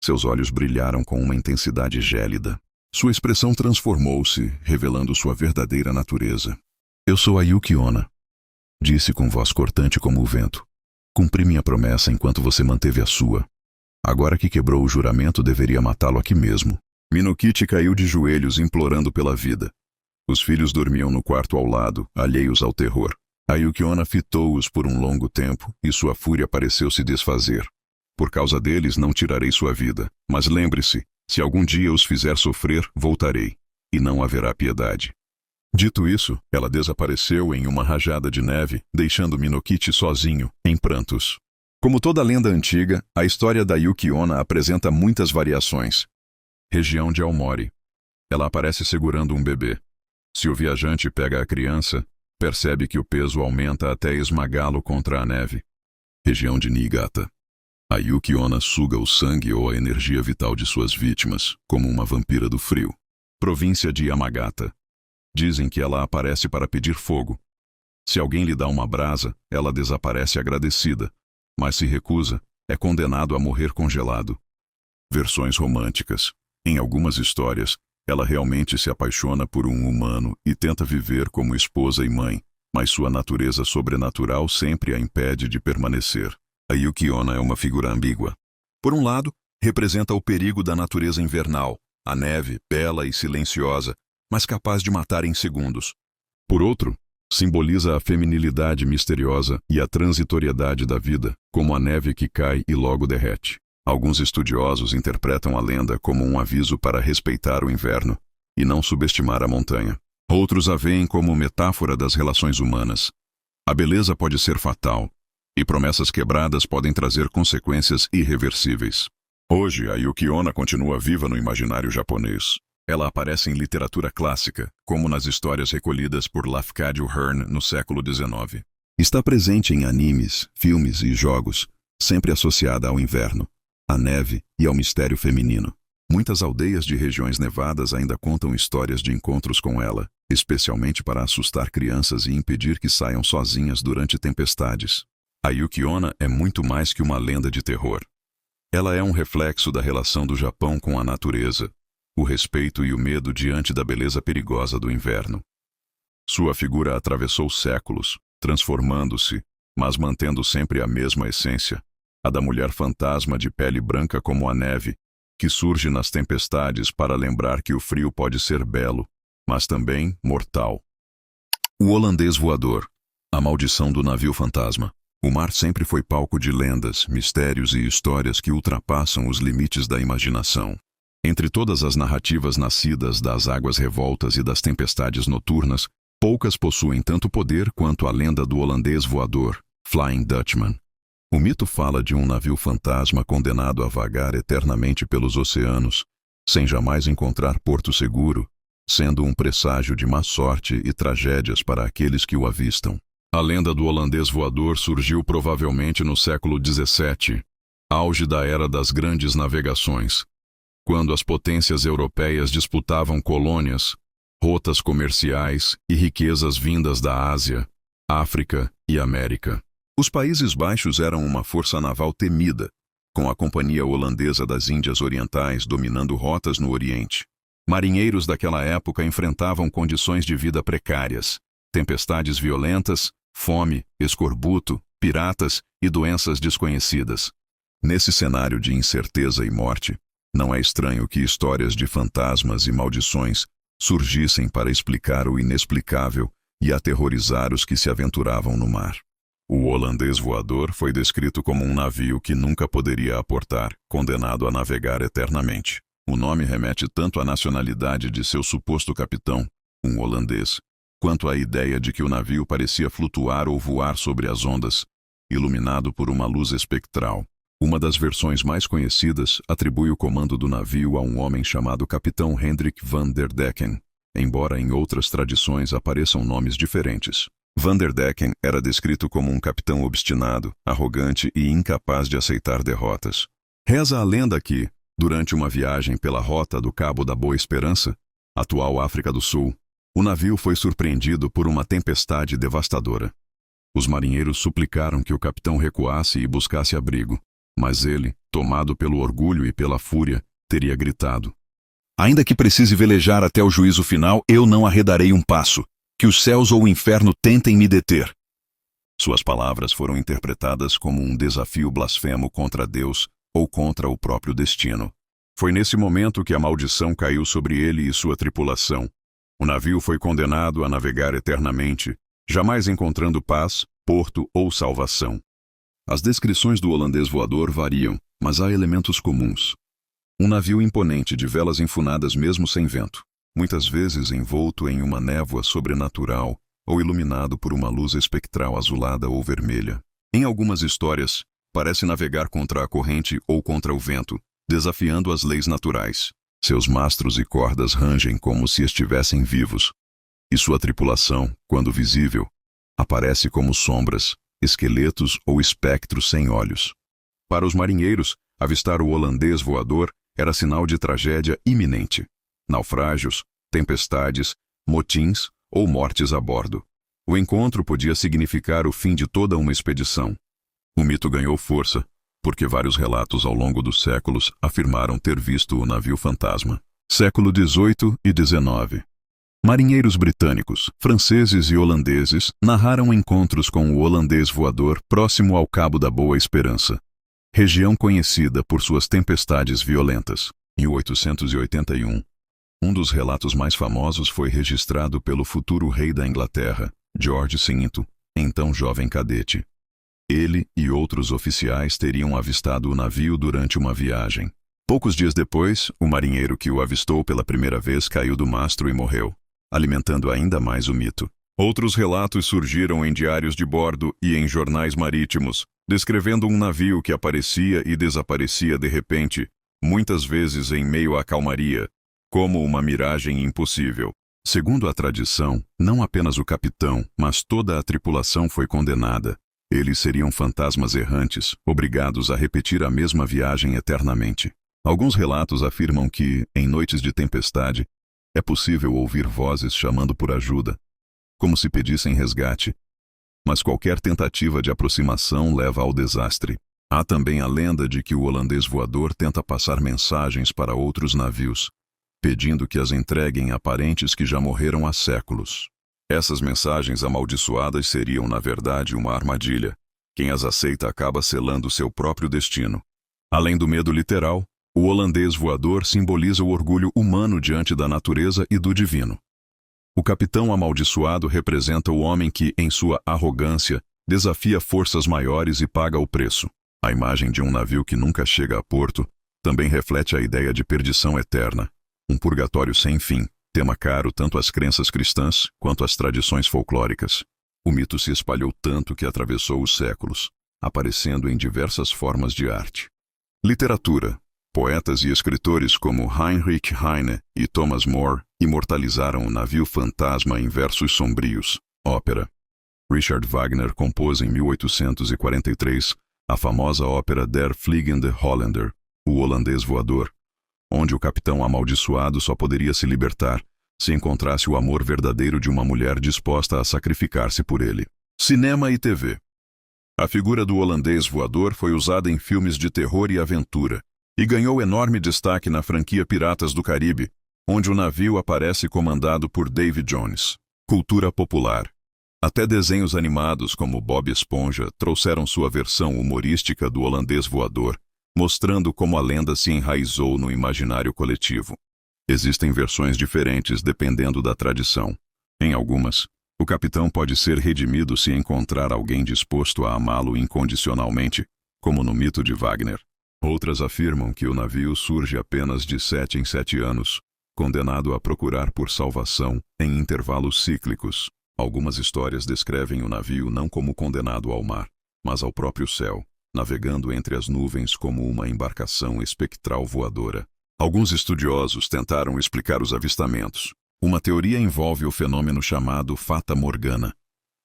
[SPEAKER 1] Seus olhos brilharam com uma intensidade gélida. Sua expressão transformou-se, revelando sua verdadeira natureza. Eu sou a Yuki Onna, disse com voz cortante como o vento. Cumpri minha promessa enquanto você manteve a sua. Agora que quebrou o juramento, deveria matá-lo aqui mesmo. Minokichi caiu de joelhos implorando pela vida. Os filhos dormiam no quarto ao lado, alheios ao terror. A Yuki Onna fitou-os por um longo tempo e sua fúria pareceu se desfazer. Por causa deles não tirarei sua vida, mas lembre-se, se algum dia os fizer sofrer, voltarei, e não haverá piedade. Dito isso, ela desapareceu em uma rajada de neve, deixando Minokichi sozinho, em prantos. Como toda lenda antiga, a história da Yuki Onna apresenta muitas variações. Região de Aomori. Ela aparece segurando um bebê. Se o viajante pega a criança, percebe que o peso aumenta até esmagá-lo contra a neve. Região de Niigata. A Yuki Onna suga o sangue ou a energia vital de suas vítimas, como uma vampira do frio. Província de Yamagata. Dizem que ela aparece para pedir fogo. Se alguém lhe dá uma brasa, ela desaparece agradecida, mas se recusa, é condenado a morrer congelado. Versões românticas. Em algumas histórias, ela realmente se apaixona por um humano e tenta viver como esposa e mãe, mas sua natureza sobrenatural sempre a impede de permanecer. A Yuki Onna é uma figura ambígua. Por um lado, representa o perigo da natureza invernal, a neve, bela e silenciosa, mas capaz de matar em segundos. Por outro, simboliza a feminilidade misteriosa e a transitoriedade da vida, como a neve que cai e logo derrete. Alguns estudiosos interpretam a lenda como um aviso para respeitar o inverno e não subestimar a montanha. Outros a veem como metáfora das relações humanas. A beleza pode ser fatal, e promessas quebradas podem trazer consequências irreversíveis. Hoje, a Yuki Onna continua viva no imaginário japonês. Ela aparece em literatura clássica, como nas histórias recolhidas por Lafcadio Hearn no século XIX. Está presente em animes, filmes e jogos, sempre associada ao inverno, à neve e ao mistério feminino. Muitas aldeias de regiões nevadas ainda contam histórias de encontros com ela, especialmente para assustar crianças e impedir que saiam sozinhas durante tempestades. A Yuki Onna é muito mais que uma lenda de terror. Ela é um reflexo da relação do Japão com a natureza, o respeito e o medo diante da beleza perigosa do inverno. Sua figura atravessou séculos, transformando-se, mas mantendo sempre a mesma essência, a da mulher fantasma de pele branca como a neve, que surge nas tempestades para lembrar que o frio pode ser belo, mas também mortal. O holandês voador. A maldição do navio fantasma. O mar sempre foi palco de lendas, mistérios e histórias que ultrapassam os limites da imaginação. Entre todas as narrativas nascidas das águas revoltas e das tempestades noturnas, poucas possuem tanto poder quanto a lenda do holandês voador, Flying Dutchman. O mito fala de um navio fantasma condenado a vagar eternamente pelos oceanos, sem jamais encontrar porto seguro, sendo um presságio de má sorte e tragédias para aqueles que o avistam. A lenda do holandês voador surgiu provavelmente no século XVII, auge da era das grandes navegações, quando as potências europeias disputavam colônias, rotas comerciais e riquezas vindas da Ásia, África e América. Os Países Baixos eram uma força naval temida, com a Companhia Holandesa das Índias Orientais dominando rotas no Oriente. Marinheiros daquela época enfrentavam condições de vida precárias, tempestades violentas, fome, escorbuto, piratas e doenças desconhecidas. Nesse cenário de incerteza e morte, não é estranho que histórias de fantasmas e maldições surgissem para explicar o inexplicável e aterrorizar os que se aventuravam no mar. O holandês voador foi descrito como um navio que nunca poderia aportar, condenado a navegar eternamente. O nome remete tanto à nacionalidade de seu suposto capitão, um holandês, quanto à ideia de que o navio parecia flutuar ou voar sobre as ondas, iluminado por uma luz espectral. Uma das versões mais conhecidas atribui o comando do navio a um homem chamado Capitão Hendrik van der Decken, embora em outras tradições apareçam nomes diferentes. Van der Decken era descrito como um capitão obstinado, arrogante e incapaz de aceitar derrotas. Reza a lenda que, durante uma viagem pela rota do Cabo da Boa Esperança, atual África do Sul, o navio foi surpreendido por uma tempestade devastadora. Os marinheiros suplicaram que o capitão recuasse e buscasse abrigo, mas ele, tomado pelo orgulho e pela fúria, teria gritado: "Ainda que precise velejar até o juízo final, eu não arredarei um passo. Que os céus ou o inferno tentem me deter." Suas palavras foram interpretadas como um desafio blasfemo contra Deus ou contra o próprio destino. Foi nesse momento que a maldição caiu sobre ele e sua tripulação. O navio foi condenado a navegar eternamente, jamais encontrando paz, porto ou salvação. As descrições do holandês voador variam, mas há elementos comuns. Um navio imponente de velas enfunadas mesmo sem vento, muitas vezes envolto em uma névoa sobrenatural ou iluminado por uma luz espectral azulada ou vermelha. Em algumas histórias, parece navegar contra a corrente ou contra o vento, desafiando as leis naturais. Seus mastros e cordas rangem como se estivessem vivos. E sua tripulação, quando visível, aparece como sombras, esqueletos ou espectros sem olhos. Para os marinheiros, avistar o holandês voador era sinal de tragédia iminente. Naufrágios, tempestades, motins ou mortes a bordo. O encontro podia significar o fim de toda uma expedição. O mito ganhou força, porque vários relatos ao longo dos séculos afirmaram ter visto o navio fantasma. Século XVIII e XIX. Marinheiros britânicos, franceses e holandeses narraram encontros com o holandês voador próximo ao Cabo da Boa Esperança, região conhecida por suas tempestades violentas. Em 1881, um dos relatos mais famosos foi registrado pelo futuro rei da Inglaterra, George V, então jovem cadete. Ele e outros oficiais teriam avistado o navio durante uma viagem. Poucos dias depois, o marinheiro que o avistou pela primeira vez caiu do mastro e morreu, alimentando ainda mais o mito. Outros relatos surgiram em diários de bordo e em jornais marítimos, descrevendo um navio que aparecia e desaparecia de repente, muitas vezes em meio à calmaria, como uma miragem impossível. Segundo a tradição, não apenas o capitão, mas toda a tripulação foi condenada. Eles seriam fantasmas errantes, obrigados a repetir a mesma viagem eternamente. Alguns relatos afirmam que, em noites de tempestade, é possível ouvir vozes chamando por ajuda, como se pedissem resgate. Mas qualquer tentativa de aproximação leva ao desastre. Há também a lenda de que o holandês voador tenta passar mensagens para outros navios, pedindo que as entreguem a parentes que já morreram há séculos. Essas mensagens amaldiçoadas seriam, na verdade, uma armadilha. Quem as aceita acaba selando seu próprio destino. Além do medo literal, o holandês voador simboliza o orgulho humano diante da natureza e do divino. O capitão amaldiçoado representa o homem que, em sua arrogância, desafia forças maiores e paga o preço. A imagem de um navio que nunca chega a porto também reflete a ideia de perdição eterna, um purgatório sem fim, tema caro tanto às crenças cristãs quanto às tradições folclóricas. O mito se espalhou tanto que atravessou os séculos, aparecendo em diversas formas de arte. Literatura. Poetas e escritores como Heinrich Heine e Thomas More imortalizaram o navio fantasma em versos sombrios. Ópera. Richard Wagner compôs em 1843 a famosa ópera Der Fliegende Holländer, o holandês voador, onde o capitão amaldiçoado só poderia se libertar se encontrasse o amor verdadeiro de uma mulher disposta a sacrificar-se por ele. Cinema e TV. A figura do holandês voador foi usada em filmes de terror e aventura, e ganhou enorme destaque na franquia Piratas do Caribe, onde o navio aparece comandado por Davy Jones. Cultura popular. Até desenhos animados como Bob Esponja trouxeram sua versão humorística do holandês voador, mostrando como a lenda se enraizou no imaginário coletivo. Existem versões diferentes dependendo da tradição. Em algumas, O capitão pode ser redimido se encontrar alguém disposto a amá-lo incondicionalmente, como no mito de Wagner. Outras afirmam que o navio surge apenas de 7 em 7 anos, condenado a procurar por salvação em intervalos cíclicos. Algumas histórias descrevem o navio não como condenado ao mar, mas ao próprio céu, navegando entre as nuvens como uma embarcação espectral voadora. Alguns estudiosos tentaram explicar os avistamentos. Uma teoria envolve o fenômeno chamado Fata Morgana,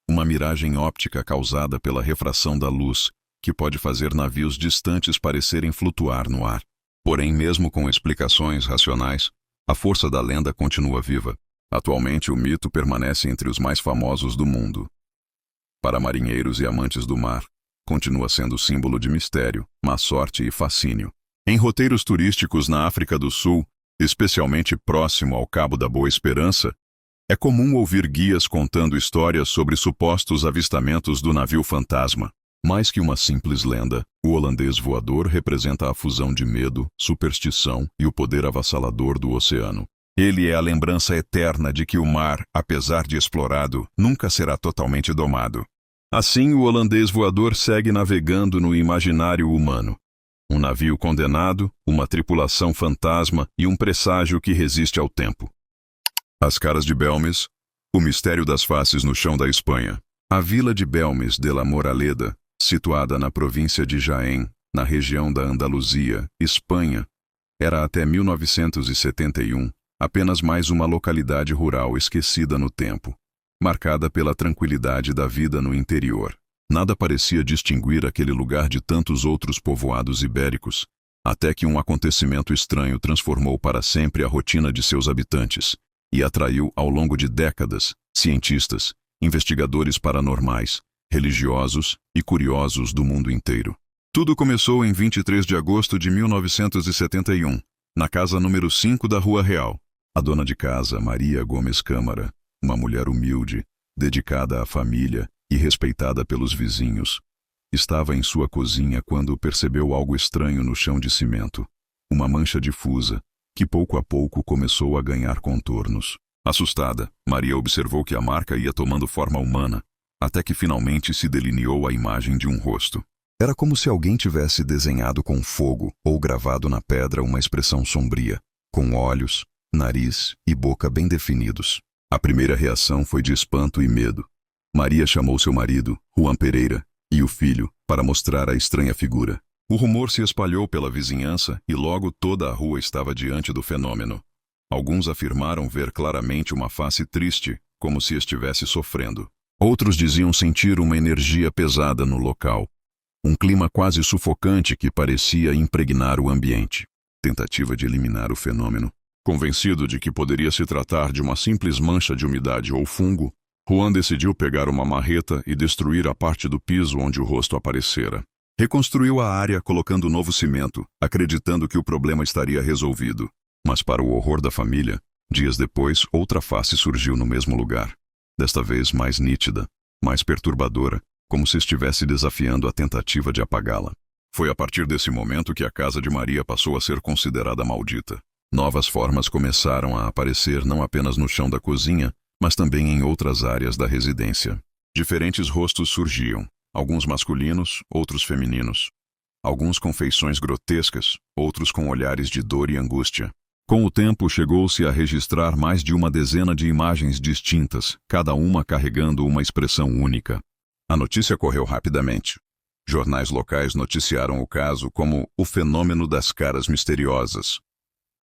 [SPEAKER 1] uma miragem óptica causada pela refração da luz, que pode fazer navios distantes parecerem flutuar no ar. Porém, mesmo com explicações racionais, a força da lenda continua viva. Atualmente, o mito permanece entre os mais famosos do mundo. Para marinheiros e amantes do mar, continua sendo símbolo de mistério, má sorte e fascínio. Em roteiros turísticos na África do Sul, especialmente próximo ao Cabo da Boa Esperança, é comum ouvir guias contando histórias sobre supostos avistamentos do navio fantasma. Mais que uma simples lenda, o holandês voador representa a fusão de medo, superstição e o poder avassalador do oceano. Ele é a lembrança eterna de que o mar, apesar de explorado, nunca será totalmente domado. Assim, o holandês voador segue navegando no imaginário humano. Um navio condenado, uma tripulação fantasma e um presságio que resiste ao tempo. As Caras de Belmes, o mistério das faces no chão da Espanha. A vila de Belmes de la Moraleda, situada na província de Jaén, na região da Andaluzia, Espanha, era até 1971 apenas mais uma localidade rural esquecida no tempo, marcada pela tranquilidade da vida no interior. Nada parecia distinguir aquele lugar de tantos outros povoados ibéricos, até que um acontecimento estranho transformou para sempre a rotina de seus habitantes e atraiu, ao longo de décadas, cientistas, investigadores paranormais, religiosos e curiosos do mundo inteiro. Tudo começou em 23 de agosto de 1971, na casa número 5 da Rua Real. A dona de casa, Maria Gomes Câmara, uma mulher humilde, dedicada à família e respeitada pelos vizinhos, estava em sua cozinha quando percebeu algo estranho no chão de cimento, uma mancha difusa, que pouco a pouco começou a ganhar contornos. Assustada, Maria observou que a marca ia tomando forma humana, até que finalmente se delineou a imagem de um rosto. Era como se alguém tivesse desenhado com fogo ou gravado na pedra uma expressão sombria, com olhos, nariz e boca bem definidos. A primeira reação foi de espanto e medo. Maria chamou seu marido, Juan Pereira, e o filho, para mostrar a estranha figura. O rumor se espalhou pela vizinhança e logo toda a rua estava diante do fenômeno. Alguns afirmaram ver claramente uma face triste, como se estivesse sofrendo. Outros diziam sentir uma energia pesada no local, um clima quase sufocante que parecia impregnar o ambiente. Tentativa de eliminar o fenômeno. Convencido de que poderia se tratar de uma simples mancha de umidade ou fungo, Juan decidiu pegar uma marreta e destruir a parte do piso onde o rosto aparecera. Reconstruiu a área colocando novo cimento, acreditando que o problema estaria resolvido. Mas para o horror da família, dias depois, outra face surgiu no mesmo lugar. Desta vez mais nítida, mais perturbadora, como se estivesse desafiando a tentativa de apagá-la. Foi a partir desse momento que a casa de Maria passou a ser considerada maldita. Novas formas começaram a aparecer não apenas no chão da cozinha, mas também em outras áreas da residência. Diferentes rostos surgiam, alguns masculinos, outros femininos. Alguns com feições grotescas, outros com olhares de dor e angústia. Com o tempo, chegou-se a registrar mais de uma dezena de imagens distintas, cada uma carregando uma expressão única. A notícia correu rapidamente. Jornais locais noticiaram o caso como o fenômeno das caras misteriosas.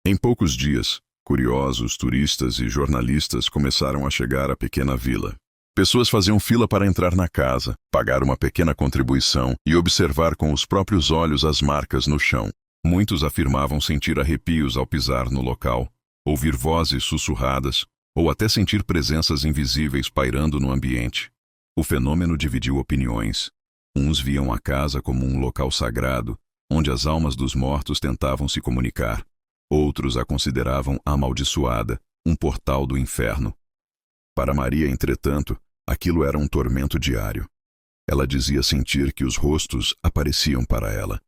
[SPEAKER 1] Em poucos dias, curiosos, turistas e jornalistas começaram a chegar à pequena vila. Pessoas faziam fila para entrar na casa, pagar uma pequena contribuição e observar com os próprios olhos as marcas no chão. Muitos afirmavam sentir arrepios ao pisar no local, ouvir vozes sussurradas ou até sentir presenças invisíveis pairando no ambiente. O fenômeno dividiu opiniões. Uns viam a casa como um local sagrado, onde as almas dos mortos tentavam se comunicar. Outros a consideravam amaldiçoada, um portal do inferno. Para Maria, entretanto, aquilo era um tormento diário. Ela dizia sentir que os rostos apareciam para ela,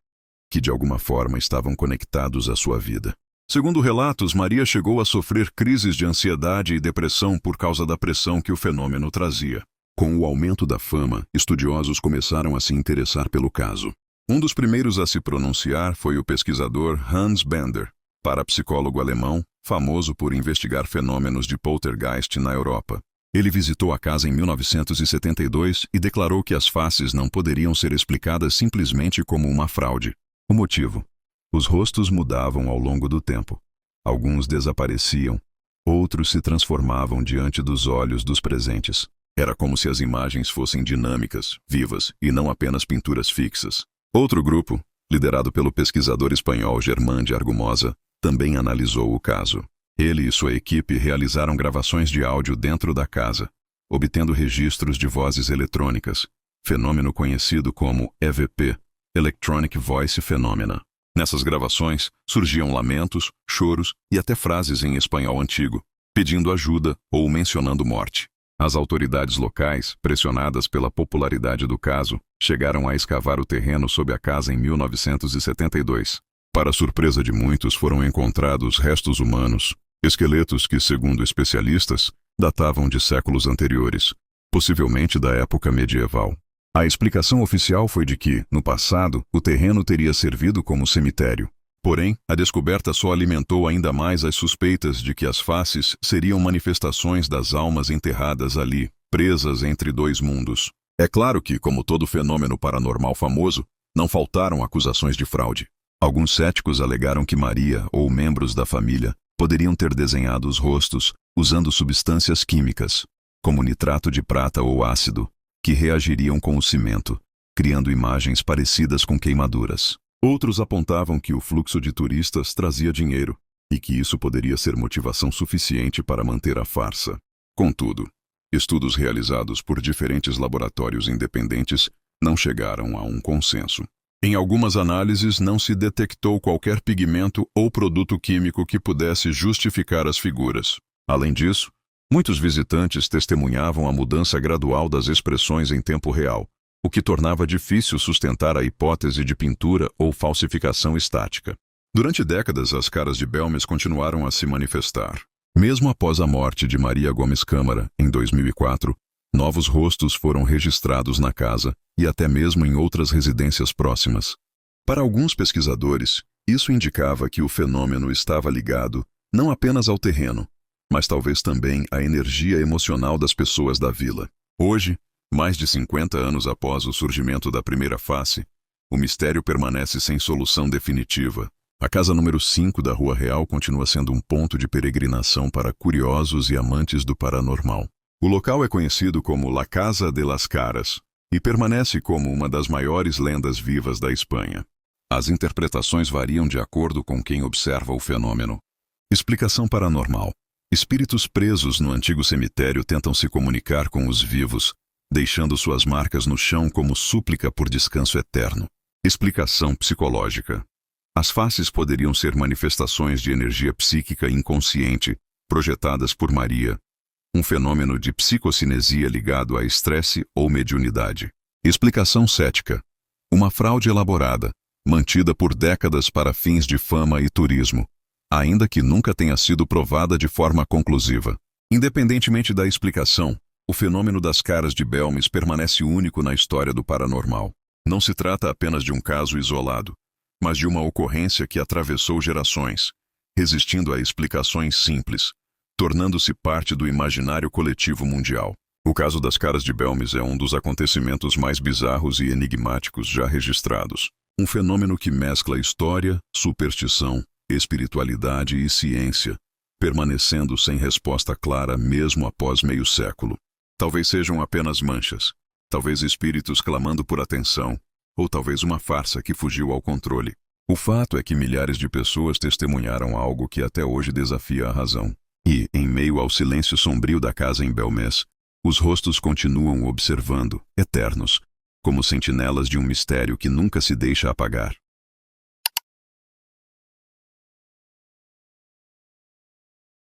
[SPEAKER 1] que de alguma forma estavam conectados à sua vida. Segundo relatos, Maria chegou a sofrer crises de ansiedade e depressão por causa da pressão que o fenômeno trazia. Com o aumento da fama, estudiosos começaram a se interessar pelo caso. Um dos primeiros a se pronunciar foi o pesquisador Hans Bender, parapsicólogo alemão, famoso por investigar fenômenos de poltergeist na Europa. Ele visitou a casa em 1972 e declarou que as faces não poderiam ser explicadas simplesmente como uma fraude. O motivo? Os rostos mudavam ao longo do tempo. Alguns desapareciam, outros se transformavam diante dos olhos dos presentes. Era como se as imagens fossem dinâmicas, vivas e não apenas pinturas fixas. Outro grupo, liderado pelo pesquisador espanhol Germán de Argumosa, também analisou o caso. Ele e sua equipe realizaram gravações de áudio dentro da casa, obtendo registros de vozes eletrônicas, fenômeno conhecido como EVP, Electronic Voice Phenomena. Nessas gravações, surgiam lamentos, choros e até frases em espanhol antigo, pedindo ajuda ou mencionando morte. As autoridades locais, pressionadas pela popularidade do caso, chegaram a escavar o terreno sob a casa em 1972. Para surpresa de muitos, foram encontrados restos humanos, esqueletos que, segundo especialistas, datavam de séculos anteriores, possivelmente da época medieval. A explicação oficial foi de que, no passado, o terreno teria servido como cemitério. Porém, a descoberta só alimentou ainda mais as suspeitas de que as faces seriam manifestações das almas enterradas ali, presas entre dois mundos. É claro que, como todo fenômeno paranormal famoso, não faltaram acusações de fraude. Alguns céticos alegaram que Maria ou membros da família poderiam ter desenhado os rostos usando substâncias químicas, como nitrato de prata ou ácido, que reagiriam com o cimento, criando imagens parecidas com queimaduras. Outros apontavam que o fluxo de turistas trazia dinheiro e que isso poderia ser motivação suficiente para manter a farsa. Contudo, estudos realizados por diferentes laboratórios independentes não chegaram a um consenso. Em algumas análises, não se detectou qualquer pigmento ou produto químico que pudesse justificar as figuras. Além disso, muitos visitantes testemunhavam a mudança gradual das expressões em tempo real, o que tornava difícil sustentar a hipótese de pintura ou falsificação estática. Durante décadas, as caras de Belmes continuaram a se manifestar. Mesmo após a morte de Maria Gomes Câmara, em 2004, novos rostos foram registrados na casa e até mesmo em outras residências próximas. Para alguns pesquisadores, isso indicava que o fenômeno estava ligado não apenas ao terreno, mas talvez também à energia emocional das pessoas da vila. Hoje, mais de 50 anos após o surgimento da primeira face, o mistério permanece sem solução definitiva. A casa número 5 da Rua Real continua sendo um ponto de peregrinação para curiosos e amantes do paranormal. O local é conhecido como La Casa de las Caras e permanece como uma das maiores lendas vivas da Espanha. As interpretações variam de acordo com quem observa o fenômeno. Explicação paranormal. Espíritos presos no antigo cemitério tentam se comunicar com os vivos, deixando suas marcas no chão como súplica por descanso eterno. Explicação psicológica. As faces poderiam ser manifestações de energia psíquica inconsciente, projetadas por Maria, um fenômeno de psicocinesia ligado a estresse ou mediunidade. Explicação cética. Uma fraude elaborada, mantida por décadas para fins de fama e turismo, ainda que nunca tenha sido provada de forma conclusiva. Independentemente da explicação, o fenômeno das caras de Belmes permanece único na história do paranormal. Não se trata apenas de um caso isolado, mas de uma ocorrência que atravessou gerações, resistindo a explicações simples, tornando-se parte do imaginário coletivo mundial. O caso das caras de Belmes é um dos acontecimentos mais bizarros e enigmáticos já registrados. Um fenômeno que mescla história, superstição, espiritualidade e ciência, permanecendo sem resposta clara mesmo após meio século. Talvez sejam apenas manchas, talvez espíritos clamando por atenção, ou talvez uma farsa que fugiu ao controle. O fato é que milhares de pessoas testemunharam algo que até hoje desafia a razão. E, em meio ao silêncio sombrio da casa em Belmes, os rostos continuam observando, eternos, como sentinelas de um mistério que nunca se deixa apagar.